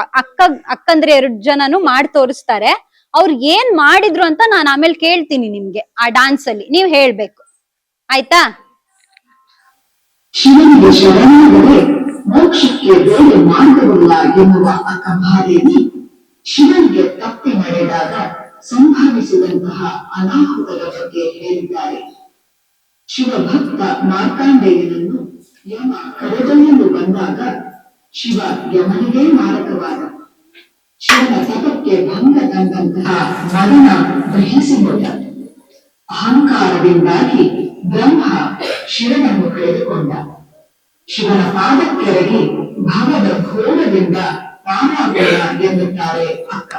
ಅಕ್ಕಂದ್ರೆ 2 ಜನನು ಮಾಡಿ ತೋರಿಸ್ತಾರೆ. ಅವ್ರು ಏನ್ ಮಾಡಿದ್ರು ಅಂತ ನಾನು ಆಮೇಲೆ ಕೇಳ್ತೀನಿ ನಿಮ್ಗೆ ಆ ಡಾನ್ಸ್ ಅಲ್ಲಿ, ನೀವ್ ಹೇಳ್ಬೇಕು. ಆಯ್ತಾ? ಶಿವನಿಗೆ ಶರಣಾದರೆ ಮೋಕ್ಷಕ್ಕೆ ಬೇರೆ ಮಾರ್ಗವಿಲ್ಲ ಎನ್ನುವ ಅಕ್ಕ ಮಹಾದೇವಿ ಶಿವನಿಗೆ ತಪ್ಪಿ ನಡೆದಾಗ ಸಂಭವಿಸಿದಂತಹ ಅನಾಹುತದ ಬಗ್ಗೆ ಹೇಳಿದ್ದಾರೆ. ಶಿವಭಕ್ತ ಮಾರ್ಕಾಂಡೇಯನನ್ನು ಯಮ ಕರೆದೊಯ್ಯಲು ಬಂದಾಗ ಶಿವ ಯಮನಿಗೆ ಮಾರಕವಾದ. ಶಿವನ ತಪಕ್ಕೆ ಭಂಗ ತಂದಂತಹ ಮರಣ ಗ್ರಹಿಸಿಕೊಂಡ. ಅಹಂಕಾರದಿಂದಾಗಿ ಬ್ರಹ್ಮ ಶಿವನನ್ನು ಕಳೆದುಕೊಂಡ. ಶಿವನ ಪಾದಕ್ಕೆರಗಿ ಭವದ ಘೋರದಿಂದ ಪಾರಾಗೋಣ ಎನ್ನುತ್ತಾರೆ ಅಕ್ಕ.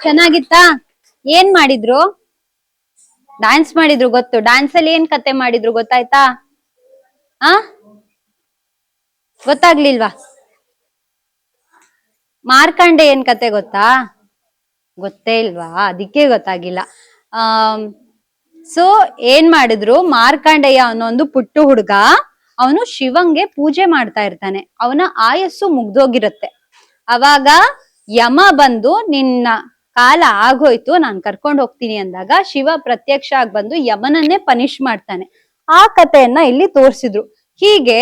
ಚೆನ್ನಾಗಿತ್ತಾ? ಏನ್ ಮಾಡಿದ್ರು? ಡ್ಯಾನ್ಸ್ ಮಾಡಿದ್ರು ಗೊತ್ತು. ಡ್ಯಾನ್ಸ್ ಅಲ್ಲಿ ಏನ್ ಕತೆ ಮಾಡಿದ್ರು ಗೊತ್ತಾಯ್ತಾ? ಆ ಗೊತ್ತಾಗ್ಲಿಲ್ವಾ? ಮಾರ್ಕಂಡೆ ಏನ್ ಕತೆ ಗೊತ್ತಾ? ಗೊತ್ತೇ ಇಲ್ವಾ? ಅದಕ್ಕೆ ಗೊತ್ತಾಗಿಲ್ಲ. ಸೊ ಏನ್ ಮಾಡಿದ್ರು, ಮಾರ್ಕಂಡೇಯ ಅನ್ನೋ ಪುಟ್ಟ ಹುಡುಗ, ಅವನು ಶಿವಂಗೆ ಪೂಜೆ ಮಾಡ್ತಾ ಇರ್ತಾನೆ. ಅವನ ಆಯಸ್ಸು ಮುಗ್ದೋಗಿರುತ್ತೆ. ಅವಾಗ ಯಮ ಬಂದು ನಿನ್ನ ಕಾಲ ಆಗೋಯ್ತು, ನಾನ್ ಕರ್ಕೊಂಡ್ ಹೋಗ್ತೀನಿ ಅಂದಾಗ ಶಿವ ಪ್ರತ್ಯಕ್ಷ ಆಗಿ ಬಂದು ಯಮನನ್ನೇ ಪನಿಷ್ ಮಾಡ್ತಾನೆ. ಆ ಕಥೆಯನ್ನ ಇಲ್ಲಿ ತೋರ್ಸಿದ್ರು. ಹೀಗೆ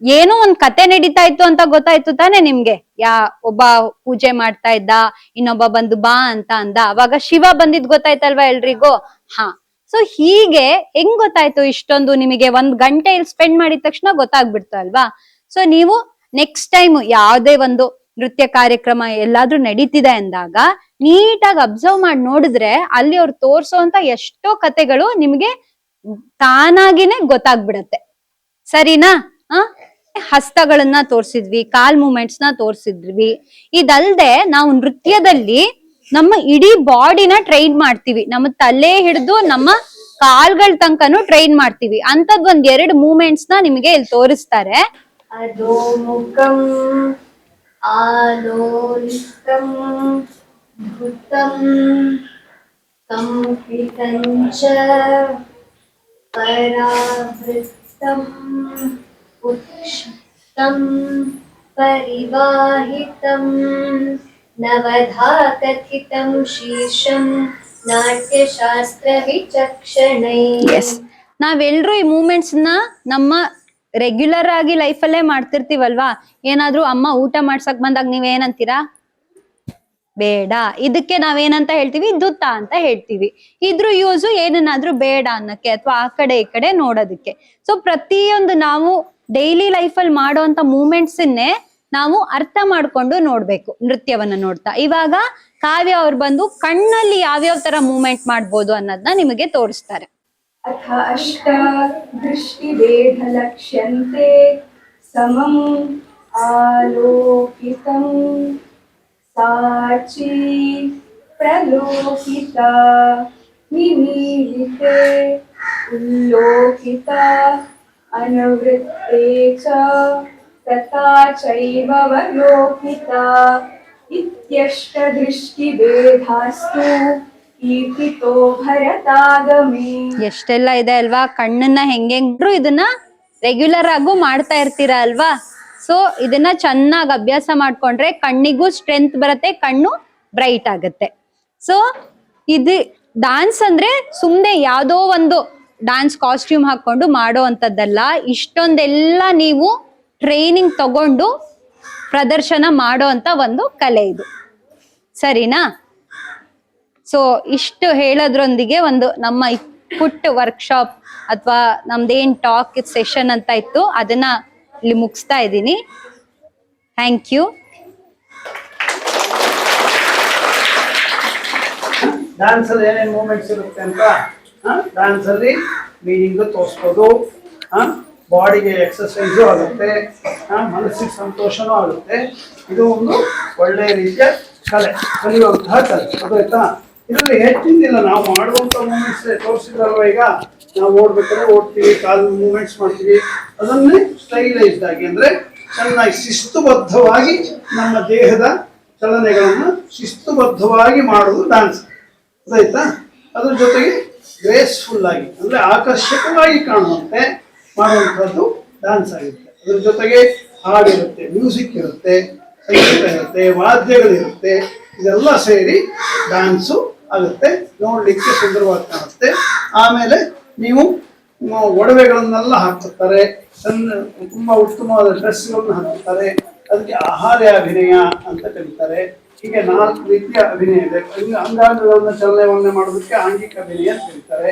ಏನೋ ಒಂದ್ ಕತೆ ನಡೀತಾ ಇತ್ತು ಅಂತ ಗೊತ್ತಾಯ್ತು ತಾನೆ ನಿಮ್ಗೆ? ಒಬ್ಬ ಪೂಜೆ ಮಾಡ್ತಾ ಇದ್ದ, ಇನ್ನೊಬ್ಬ ಬಂದು ಬಾ ಅಂತ ಅಂದ, ಅವಾಗ ಶಿವ ಬಂದಿದ್ ಗೊತ್ತಾಯ್ತಲ್ವಾ ಎಲ್ರಿಗೂ? ಹಾ, ಸೊ ಹೀಗೆ ಹೆಂಗ್ ಗೊತ್ತಾಯ್ತು ಇಷ್ಟೊಂದು? ನಿಮಗೆ 1 ಗಂಟೆ ಇಲ್ಲಿ ಸ್ಪೆಂಡ್ ಮಾಡಿದ ತಕ್ಷಣ ಗೊತ್ತಾಗ್ಬಿಡ್ತು ಅಲ್ವಾ? ಸೊ ನೀವು ನೆಕ್ಸ್ಟ್ ಟೈಮ್ ಯಾವ್ದೇ ಒಂದು ನೃತ್ಯ ಕಾರ್ಯಕ್ರಮ ಎಲ್ಲಾದ್ರೂ ನಡೀತಿದೆ ಅಂದಾಗ ನೀಟಾಗಿ ಅಬ್ಸರ್ವ್ ಮಾಡಿ ನೋಡಿದ್ರೆ ಅಲ್ಲಿ ಅವ್ರು ತೋರ್ಸೋಂತ ಎಷ್ಟೋ ಕತೆಗಳು ನಿಮ್ಗೆ ತಾನಾಗಿನೇ ಗೊತ್ತಾಗ್ಬಿಡತ್ತೆ. ಸರಿನಾ? ಹಸ್ತಗಳನ್ನ ತೋರ್ಸಿದ್ವಿ, ಕಾಲ್ ಮೂಮೆಂಟ್ಸ್ ನ ತೋರ್ಸಿದ್ವಿ. ಇದಲ್ದೆ ನಾವು ನೃತ್ಯದಲ್ಲಿ ನಮ್ಮ ಇಡೀ ಬಾಡಿನ ಟ್ರೈನ್ ಮಾಡ್ತೀವಿ. ನಮ್ಮ ತಲೆ ಹಿಡಿದು ನಮ್ಮ ಕಾಲ್ಗಳ ತನಕನು ಟ್ರೈನ್ ಮಾಡ್ತೀವಿ. ಅಂತದ್ 2 ಮೂಮೆಂಟ್ಸ್ ನ ನಿಮಗೆ ಇಲ್ಲಿ ತೋರಿಸ್ತಾರೆ. ಅಧೋಮುಖಂ ಆಲೋಲಿತಂ ಧೃತಂ ಕಂಪಿತಂಚ ಪರಾವೃತ್ತಂ ಉಕ್ಷಿಪ್ತಂ ಪರಿವಾಹಿತಂ ನವಧಾ ಕಥಿತಂ ಶೀರ್ಷಂ ನಾಟ್ಯಶಾಸ್ತ್ರ ವಿಚಕ್ಷಣೈ. ನಾವೆಲ್ರೂ ಈ ಮೂಮೆಂಟ್ಸ್ ನ ನಮ್ಮ ರೆಗ್ಯುಲರ್ ಆಗಿ ಲೈಫಲ್ಲೇ ಮಾಡ್ತಿರ್ತೀವಲ್ವಾ? ಏನಾದ್ರೂ ಅಮ್ಮ ಊಟ ಮಾಡ್ಸಕ್ ಬಂದಾಗ ನೀವೇನಂತೀರಾ? ಬೇಡ. ಇದಕ್ಕೆ ನಾವೇನಂತ ಹೇಳ್ತೀವಿ? ದುತ್ತ ಅಂತ ಹೇಳ್ತೀವಿ. ಇದ್ರ ಯೂಸು ಏನನ್ನಾದ್ರೂ ಬೇಡ ಅನ್ನಕ್ಕೆ ಅಥವಾ ಆ ಕಡೆ ಈ ಕಡೆ ನೋಡೋದಕ್ಕೆ. ಸೊ ಪ್ರತಿಯೊಂದು ನಾವು ಡೈಲಿ ಲೈಫಲ್ಲಿ ಮಾಡೋಂತ ಮೂಮೆಂಟ್ಸನ್ನೇ ನಾವು ಅರ್ಥ ಮಾಡ್ಕೊಂಡು ನೋಡ್ಬೇಕು ನೃತ್ಯವನ್ನ ನೋಡ್ತಾ. ಇವಾಗ ಕಾವ್ಯ ಅವ್ರು ಬಂದು ಕಣ್ಣಲ್ಲಿ ಯಾವ್ಯಾವ ತರ ಮೂಮೆಂಟ್ ಮಾಡ್ಬೋದು ಅನ್ನೋದನ್ನ ನಿಮಗೆ ತೋರಿಸ್ತಾರೆ. ಅಥ ಅಷ್ಟ ದೃಷ್ಟಿಭೇದ ಲಕ್ಷ್ಯಂತೆ ಸಮಂ ಆಲೋಕಿತಂ ಸಾಚಿ ಪ್ರಲೋಕಿತ ನಿಮೀಲಿತೆ ಉಲ್ಲೋಕಿತ ಅನವೃತ್ತೆ ಚ ತಥಾ ಚೈವ ವಲೋಕಿತ ಇತ್ಯಷ್ಟ ದೃಷ್ಟಿಭೇದಾಸ್ತು ಕೀರ್ತಿತೋ ಭರತಾಗಮೇ. ಎಷ್ಟೆಲ್ಲ ಇದೆ ಅಲ್ವಾ? ಕಣ್ಣನ್ನ ಹೆಂಗೆಂಗ್ರು ಇದನ್ನ ರೆಗ್ಯುಲರ್ ಆಗು ಮಾಡ್ತಾ ಇರ್ತೀರಾ ಅಲ್ವಾ? ಸೊ ಇದನ್ನ ಚೆನ್ನಾಗಿ ಅಭ್ಯಾಸ ಮಾಡ್ಕೊಂಡ್ರೆ ಕಣ್ಣಿಗೂ ಸ್ಟ್ರೆಂತ್ ಬರುತ್ತೆ, ಕಣ್ಣು ಬ್ರೈಟ್ ಆಗುತ್ತೆ. ಸೊ ಇದು ಡಾನ್ಸ್ ಅಂದ್ರೆ ಸುಮ್ನೆ ಯಾವ್ದೋ ಒಂದು ಡಾನ್ಸ್ ಕಾಸ್ಟ್ಯೂಮ್ ಹಾಕೊಂಡು ಮಾಡೋ ಅಂತದ್ದಲ್ಲ. ಇಷ್ಟೊಂದೆಲ್ಲ ನೀವು ಟ್ರೈನಿಂಗ್ ತಗೊಂಡು ಪ್ರದರ್ಶನ ಮಾಡೋ ಅಂತ ಒಂದು ಕಲೆ ಇದು. ಸರಿನಾ? ಸೊ ಇಷ್ಟು ಹೇಳೋದ್ರೊಂದಿಗೆ ಒಂದು ನಮ್ಮ ಪುಟ್ಟ ವರ್ಕ್ಶಾಪ್ ಅಥವಾ ನಮ್ದೇನ್ ಟಾಕ್ ಸೆಷನ್ ಅಂತ ಇತ್ತು ಅದನ್ನ ಇಲ್ಲಿ ಮುಗಿಸ್ತಾ ಇದ್ದೀನಿ. Thank you. ಡ್ಯಾನ್ಸ್ ಅಲ್ಲಿ ಏನೇನು ಮೂಮೆಂಟ್ಸ್ ಇರುತ್ತೆ ಅಂತ ಡ್ಯಾನ್ಸ್ ಅಲ್ಲಿ ಮೀನಿಂಗ್ ತೋರಿಸ್ಬೋದು, ಬಾಡಿಗೆ ಎಕ್ಸರ್ಸೈಸು ಆಗುತ್ತೆ, ಮನಸ್ಸಿಗೆ ಸಂತೋಷನೂ ಆಗುತ್ತೆ. ಇದು ಒಂದು ಒಳ್ಳೆಯ ರೀತಿಯ ಕಲೆ, ಕಲಿಯುವಂತಹ ಕಲೆ. ಗೊತ್ತಾಯ್ತಾ? ಇದರಲ್ಲಿ ಹೆಚ್ಚಿಂದಿಲ್ಲ, ನಾವು ಮಾಡುವಂಥ ಮೂಮೆಂಟ್ಸ್ ತೋರಿಸಿದ್ರಲ್ವ. ಈಗ ನಾವು ಓಡ್ಬೇಕಾದ್ರೆ ಓಡ್ತೀವಿ, ಕಾಲು ಮೂಮೆಂಟ್ಸ್ ಮಾಡ್ತೀವಿ, ಅದನ್ನೇ ಸ್ಟೈಲೈಸ್ಡ್ ಆಗಿ ಅಂದರೆ ಚೆನ್ನಾಗಿ ಶಿಸ್ತುಬದ್ಧವಾಗಿ ನಮ್ಮ ದೇಹದ ಚಲನೆಗಳನ್ನು ಶಿಸ್ತುಬದ್ಧವಾಗಿ ಮಾಡೋದು ಡ್ಯಾನ್ಸ್. ಗೊತ್ತಾಯ್ತಾ? ಅದ್ರ ಜೊತೆಗೆ ಗ್ರೇಸ್ಫುಲ್ ಆಗಿ ಅಂದರೆ ಆಕರ್ಷಕವಾಗಿ ಕಾಣುವಂತೆ ಮಾಡುವಂಥದ್ದು ಡ್ಯಾನ್ಸ್ ಆಗುತ್ತೆ. ಅದ್ರ ಜೊತೆಗೆ ಹಾಡಿರುತ್ತೆ, ಮ್ಯೂಸಿಕ್ ಇರುತ್ತೆ, ಸಂಗೀತ ಇರುತ್ತೆ, ವಾದ್ಯಗಳಿರುತ್ತೆ, ಇದೆಲ್ಲ ಸೇರಿ ಡ್ಯಾನ್ಸು ಆಗುತ್ತೆ. ನೋಡಲಿಕ್ಕೆ ಸುಂದರವಾಗಿ ಕಾಣುತ್ತೆ. ಆಮೇಲೆ ನೀವು ಒಡವೆಗಳನ್ನೆಲ್ಲ ಹಾಕ್ತಾರೆ, ತುಂಬ ಉತ್ತಮವಾದ ಡ್ರೆಸ್ಗಳನ್ನು ಹಾಕ್ತಾರೆ. ಅದಕ್ಕೆ ಆಹಾರ್ಯ ಅಭಿನಯ ಅಂತ ಕರೀತಾರೆ. ಹೀಗೆ 4 ರೀತಿಯ ಅಭಿನಯ ಇದೆ. ಅಂಗಾಂಗಗಳನ್ನ ಚಲನೆಯನ್ನೇ ಮಾಡೋದಕ್ಕೆ ಆಂಗಿಕ ಅಭಿನಯ ಅಂತ ಕರೀತಾರೆ.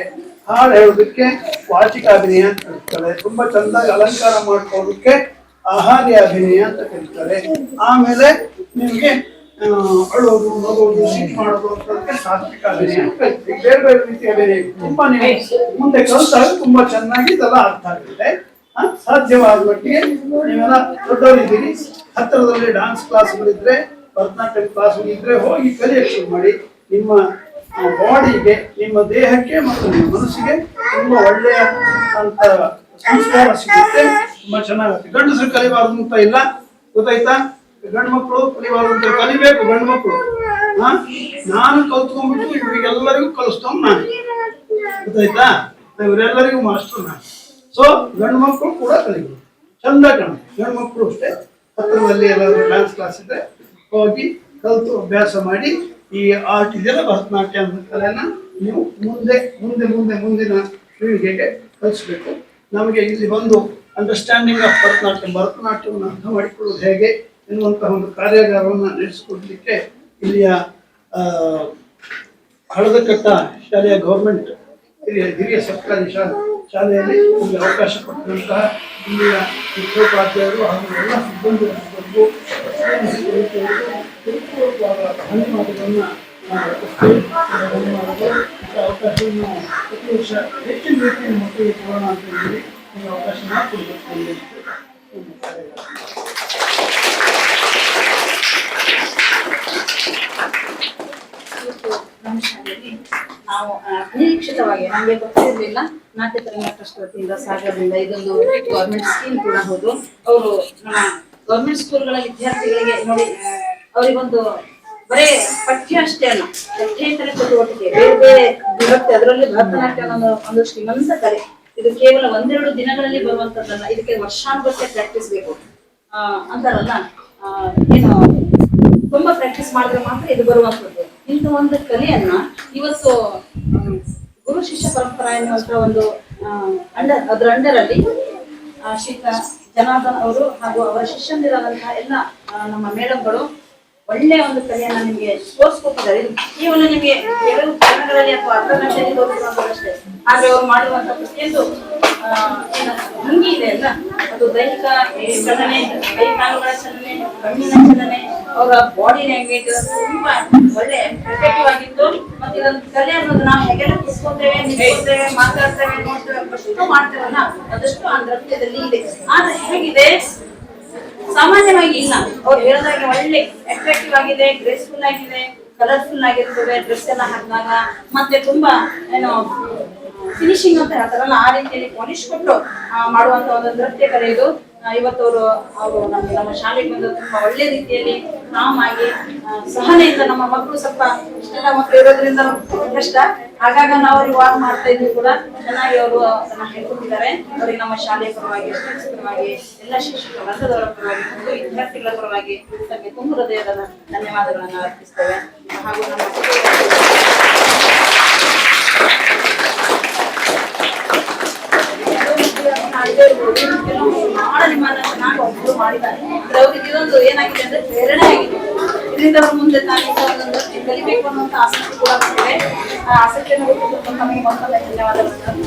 ಹಾಡು ಹೇಳೋದಕ್ಕೆ ವಾಚಿಕ ಅಭಿನಯ ಅಂತ ಕರೀತಾರೆ. ತುಂಬಾ ಚಂದಾಗಿ ಅಲಂಕಾರ ಮಾಡ್ಕೊಳ್ಳೋದಕ್ಕೆ ಆಹಾರ್ಯ ಅಭಿನಯ ಅಂತ ಕರೀತಾರೆ. ಆಮೇಲೆ ನಿಮಗೆ ಅಳೋದು, ನಗೋದು, ಸಿಟ್ ಮಾಡೋದು ಅಂತದಕ್ಕೆ ಸಾತ್ವಿಕ ಅಭಿನಯ ಅಂತ ಕರೀತೀವಿ. ಬೇರೆ ಬೇರೆ ರೀತಿಯ ಅಭಿನಯ ತುಂಬಾ ನೀವು ಮುಂದೆ ಕಲಿತಾಗ ತುಂಬಾ ಚೆನ್ನಾಗಿ ಇದೆಲ್ಲ ಅರ್ಥ ಆಗುತ್ತೆ. ಸಾಧ್ಯವಾದ ಮಟ್ಟಿಗೆ ನೀವೆಲ್ಲ ದೊಡ್ಡವರಿದ್ದೀರಿ, ಹತ್ತಿರದಲ್ಲಿ ಡ್ಯಾನ್ಸ್ ಕ್ಲಾಸ್ಗಳಿದ್ರೆ, ಭರತನಾಟ್ಯಂ ಕ್ಲಾಸ್ಗಳಿದ್ರೆ ಹೋಗಿ ಕಲಿಯಕ್ಕೆ ಶುರು ಮಾಡಿ. ನಿಮ್ಮ ಬಾಡಿಗೆ, ನಿಮ್ಮ ದೇಹಕ್ಕೆ ಮತ್ತು ನಿಮ್ಮ ಮನಸ್ಸಿಗೆ ತುಂಬ ಒಳ್ಳೆಯ ಅಂತ ಸಂಸ್ಕಾರ ಸಿಗುತ್ತೆ. ತುಂಬಾ ಚೆನ್ನಾಗುತ್ತೆ. ಗಂಡಸರು ಕಲಿಬಾರ್ದು ಅಂತ ಇಲ್ಲ, ಗೊತ್ತಾಯ್ತಾ? ಗಂಡು ಮಕ್ಕಳು ಕಲಿಬಾರ್ದು ಅಂತ ಕಲಿಬೇಕು. ಗಂಡು ಮಕ್ಕಳು ನಾನು ಕಲ್ತ್ಕೊಂಡ್ಬಿಟ್ಟು ಇವರಿಗೆಲ್ಲರಿಗೂ ಕಲಿಸ್ತವ್ ನಾನು, ಗೊತ್ತಾಯ್ತಾ? ಇವರೆಲ್ಲರಿಗೂ ಮಾಸ್ಟರ್ ನಾನು. ಸೊ ಗಂಡು ಮಕ್ಕಳು ಕೂಡ ಕಲಿಬೇಕು, ಚಂದ ಕಾಣುತ್ತೆ. ಗಂಡು ಮಕ್ಕಳು ಅಷ್ಟೇ ಹತ್ತಿರದಲ್ಲಿ ಎಲ್ಲರೂ ಡ್ಯಾನ್ಸ್ ಕ್ಲಾಸ್ ಇದ್ರೆ ಹೋಗಿ ಕಲಿತು ಅಭ್ಯಾಸ ಮಾಡಿ ಈ ಆರ್ಟ್ ಇದೆಯಲ್ಲ ಭರತನಾಟ್ಯ ಅಂತ ಕಲೆನ ನೀವು ಮುಂದಿನ ಪೀಳಿಗೆಗೆ ಕಲಿಸ್ಬೇಕು. ನಮಗೆ ಇಲ್ಲಿ ಬಂದು ಅಂಡರ್ಸ್ಟ್ಯಾಂಡಿಂಗ್ ಆಫ್ ಭರತನಾಟ್ಯವನ್ನು ಅರ್ಥ ಮಾಡಿಕೊಳ್ಳೋದು ಹೇಗೆ ಎನ್ನುವಂತಹ ಒಂದು ಕಾರ್ಯಾಗಾರವನ್ನು ನಡೆಸಿಕೊಡ್ಲಿಕ್ಕೆ ಇಲ್ಲಿಯ ಹಳದಕಟ್ಟ ಶಾಲೆಯ ಗೌರ್ಮೆಂಟ್ ಹಿರಿಯ ಸರ್ಕಾರಿ ಶಾಲೆಯಲ್ಲಿ ಒಂದು ಅವಕಾಶ ಕೊಟ್ಟಂತಹ ಇಲ್ಲಿಯ ಶಿಕ್ಷಕೋಪಾಧ್ಯಾಯರು ಹಾಗೂ ಎಲ್ಲ ಸಿಬ್ಬಂದಿಗೂ ಧನ್ಯವಾದಗಳನ್ನು ಅವಕಾಶವನ್ನು ಪ್ರತಿ ವರ್ಷ ಹೆಚ್ಚಿನ ರೀತಿಯಲ್ಲಿ ಮಕ್ಕಳಿಗೆ ಕೊಡೋಣ ಅಂತ ಹೇಳಿ ಈ ಅವಕಾಶ ಮಾಡಿಕೊಡ್ಬೇಕು. ನಮ್ಮ ಶಾಲೆಯಲ್ಲಿ ನಾವು ಅನಿರೀಕ್ಷಿತವಾಗಿ ನಮಗೆ ಗೊತ್ತಿರಲಿಲ್ಲ, ನಾಟ್ಯ ತರಂಗ ಟ್ರಸ್ಟ್ ವತಿಯಿಂದ ಸಾಗರದಿಂದ ಇದೊಂದು ಗೌರ್ಮೆಂಟ್ ಸ್ಕೀಮ್ ಕೂಡ ಹೌದು. ಅವರು ನಮ್ಮ ಗೌರ್ಮೆಂಟ್ ಸ್ಕೂಲ್ಗಳ ವಿದ್ಯಾರ್ಥಿಗಳಿಗೆ ನೋಡಿ, ಅವರಿಗೊಂದು ಬರೇ ಪಠ್ಯ ಅಷ್ಟೇ ಅಲ್ಲ, ಪಠ್ಯೇತರ ಚಟುವಟಿಕೆ ಬೇರೆ ಬೇರೆ ಇರುತ್ತೆ. ಅದರಲ್ಲಿ ಭರತನಾಟ್ಯ ಒಂದು ಶ್ರೀಮಂತ ಕಲೆ. ಇದು ಕೇವಲ 1-2 ದಿನಗಳಲ್ಲಿ ಬರುವಂತದ್ದಲ್ಲ, ಇದಕ್ಕೆ ವರ್ಷಾನುಗಟ್ಟಲೆ ಪ್ರಾಕ್ಟೀಸ್ ಬೇಕು ಅಂತಾರಲ್ಲ. ಏನು ತುಂಬಾ ಪ್ರಾಕ್ಟೀಸ್ ಮಾಡಿದ್ರೆ ಮಾತ್ರ ಇದು ಬರುವಂತದ್ದು. ಇಂಥ ಒಂದು ಕಲೆಯನ್ನ ಇವತ್ತು ಗುರು ಶಿಷ್ಯ ಪರಂಪರಾ ಎನ್ನುವಂತ ಒಂದು ಅದರ ಅಂಡರಲ್ಲಿ ಶ್ರೀತ ಜನಾರ್ದನ್ ಅವರು ಹಾಗೂ ಅವರ ಶಿಷ್ಯಂದಿರಾದಂತಹ ಎಲ್ಲ ನಮ್ಮ ಮೇಡಮ್ಗಳು ಒಳ್ಳೆಯ ಒಂದು ಕಲೆಯನ್ನ ನಿಮಗೆ ತೋರಿಸ್ಕೊಟ್ಟಿದ್ದಾರೆ. ಇದು ಕೇವಲ ನಿಮಗೆ ಕೆಲವು ಕ್ಷಣಗಳಲ್ಲಿ ಅಥವಾ ಅರ್ಧ ಗಂಟೆಯಲ್ಲಿ ತೋರಿಸುವಂತದ್ದಷ್ಟೇ. ಆದ್ರೆ ಅವರು ಮಾಡುವಂತ ಪ್ರತಿಯೊಂದು ಭಂಗಿ ಇದೆ ಅಲ್ಲ, ಅದು ದೈಹಿಕ ಚಲನೆ, ಕೈ ಕಾಲುಗಳ ಚಲನೆ, ಕಣ್ಣಿನ ಚಲನೆ, ಅವರ ಬಾಡಿ ಲ್ಯಾಂಗ್ವೇಜ್ ತುಂಬಾ ಒಳ್ಳೆ ಎಫೆಕ್ಟಿವ್ ಆಗಿತ್ತು. ಮತ್ತೆ ಇದೊಂದು ಕಲೆ ಅನ್ನೋದು ನಾವು ಹೇಗೆಲ್ಲ ಕುಸ್ಕೊತೇವೆ, ನಿಂತ್ಕೊತೇವೆ, ಮಾತಾಡ್ತೇವೆ, ನೋಡ್ತೇವೆ, ಅಷ್ಟು ಮಾಡ್ತೇವಲ್ಲ, ಅದಷ್ಟು ಆ ನೃತ್ಯದಲ್ಲಿ ಇದೆ. ಆದ್ರೆ ಹೇಗಿದೆ, ಸಾಮಾನ್ಯವಾಗಿ ಇಲ್ಲ. ಅವ್ರು ಹೇಳಿದಾಗೆ ಒಳ್ಳೆ ಅಟ್ರಾಕ್ಟಿವ್ ಆಗಿದೆ, ಗ್ರೇಸ್ಫುಲ್ ಆಗಿದೆ, ಕಲರ್ಫುಲ್ ಆಗಿರ್ತದೆ ಡ್ರೆಸ್ ಎಲ್ಲ ಹಾಕಿದಾಗ. ಮತ್ತೆ ತುಂಬಾ ಏನು ಫಿನಿಶಿಂಗ್ ಅಂತ ಹೇಳ್ತಾರಲ್ಲ, ಆ ರೀತಿಯಲ್ಲಿ ಪಾಲಿಶ್ ಕೊಟ್ಟು ಮಾಡುವಂತ ಒಂದು ನೃತ್ಯ ಕಲೆ ಇದು. ಇವತ್ತು ಅವರು ನಮ್ಮ ಶಾಲೆಗೆ ಬಂದು ತುಂಬಾ ಒಳ್ಳೆ ರೀತಿಯಲ್ಲಿ ಆಗಿ ಸಹನೆಯಿಂದ, ನಮ್ಮ ಮಕ್ಕಳು ಸ್ವಲ್ಪ ಇಷ್ಟೆಲ್ಲ ಮಕ್ಕಳು ಇರೋದ್ರಿಂದ ಕಷ್ಟ, ಆಗಾಗ ನಾವು ಅವ್ರಿಗೆ ವಾಕ್ ಮಾಡ್ತಾ ಇದ್ವಿ ಕೂಡ ಚೆನ್ನಾಗಿ ಅವರು ಅದನ್ನ ಹೇಳ್ಕೊಟ್ಟಿದ್ದಾರೆ. ಅವರಿಗೆ ನಮ್ಮ ಶಾಲೆಯ ಪರವಾಗಿ, ಪರವಾಗಿ, ಎಲ್ಲ ಶಿಕ್ಷಕ ವರ್ಗದವರ ಪರವಾಗಿ ಮತ್ತು ವಿದ್ಯಾರ್ಥಿಗಳ ಪರವಾಗಿ ತಮಗೆ ತುಂಬ ಹೃದಯದ ಧನ್ಯವಾದಗಳನ್ನು ಅರ್ಪಿಸ್ತೇವೆ. ಹಾಗೂ ನಮ್ಮ ಮಾಡಿದ್ದಾರೆ. ಅವ್ರಿಗೆ ಇದೊಂದು ಏನಾಗಿದೆ ಅಂದ್ರೆ ಪ್ರೇರಣೆ ಆಗಿದೆ. ಇದರಿಂದ ಅವ್ರ ಮುಂದೆ ಕಲಿಬೇಕು ಅನ್ನುವಂತ ಆಸಕ್ತಿ ಕೂಡ ಬಂದಿದೆ. ಆ ಆಸಕ್ತಿಯನ್ನು ತಮಗೆ ಮತ್ತೊಮ್ಮೆ ಧನ್ಯವಾದಗಳನ್ನು.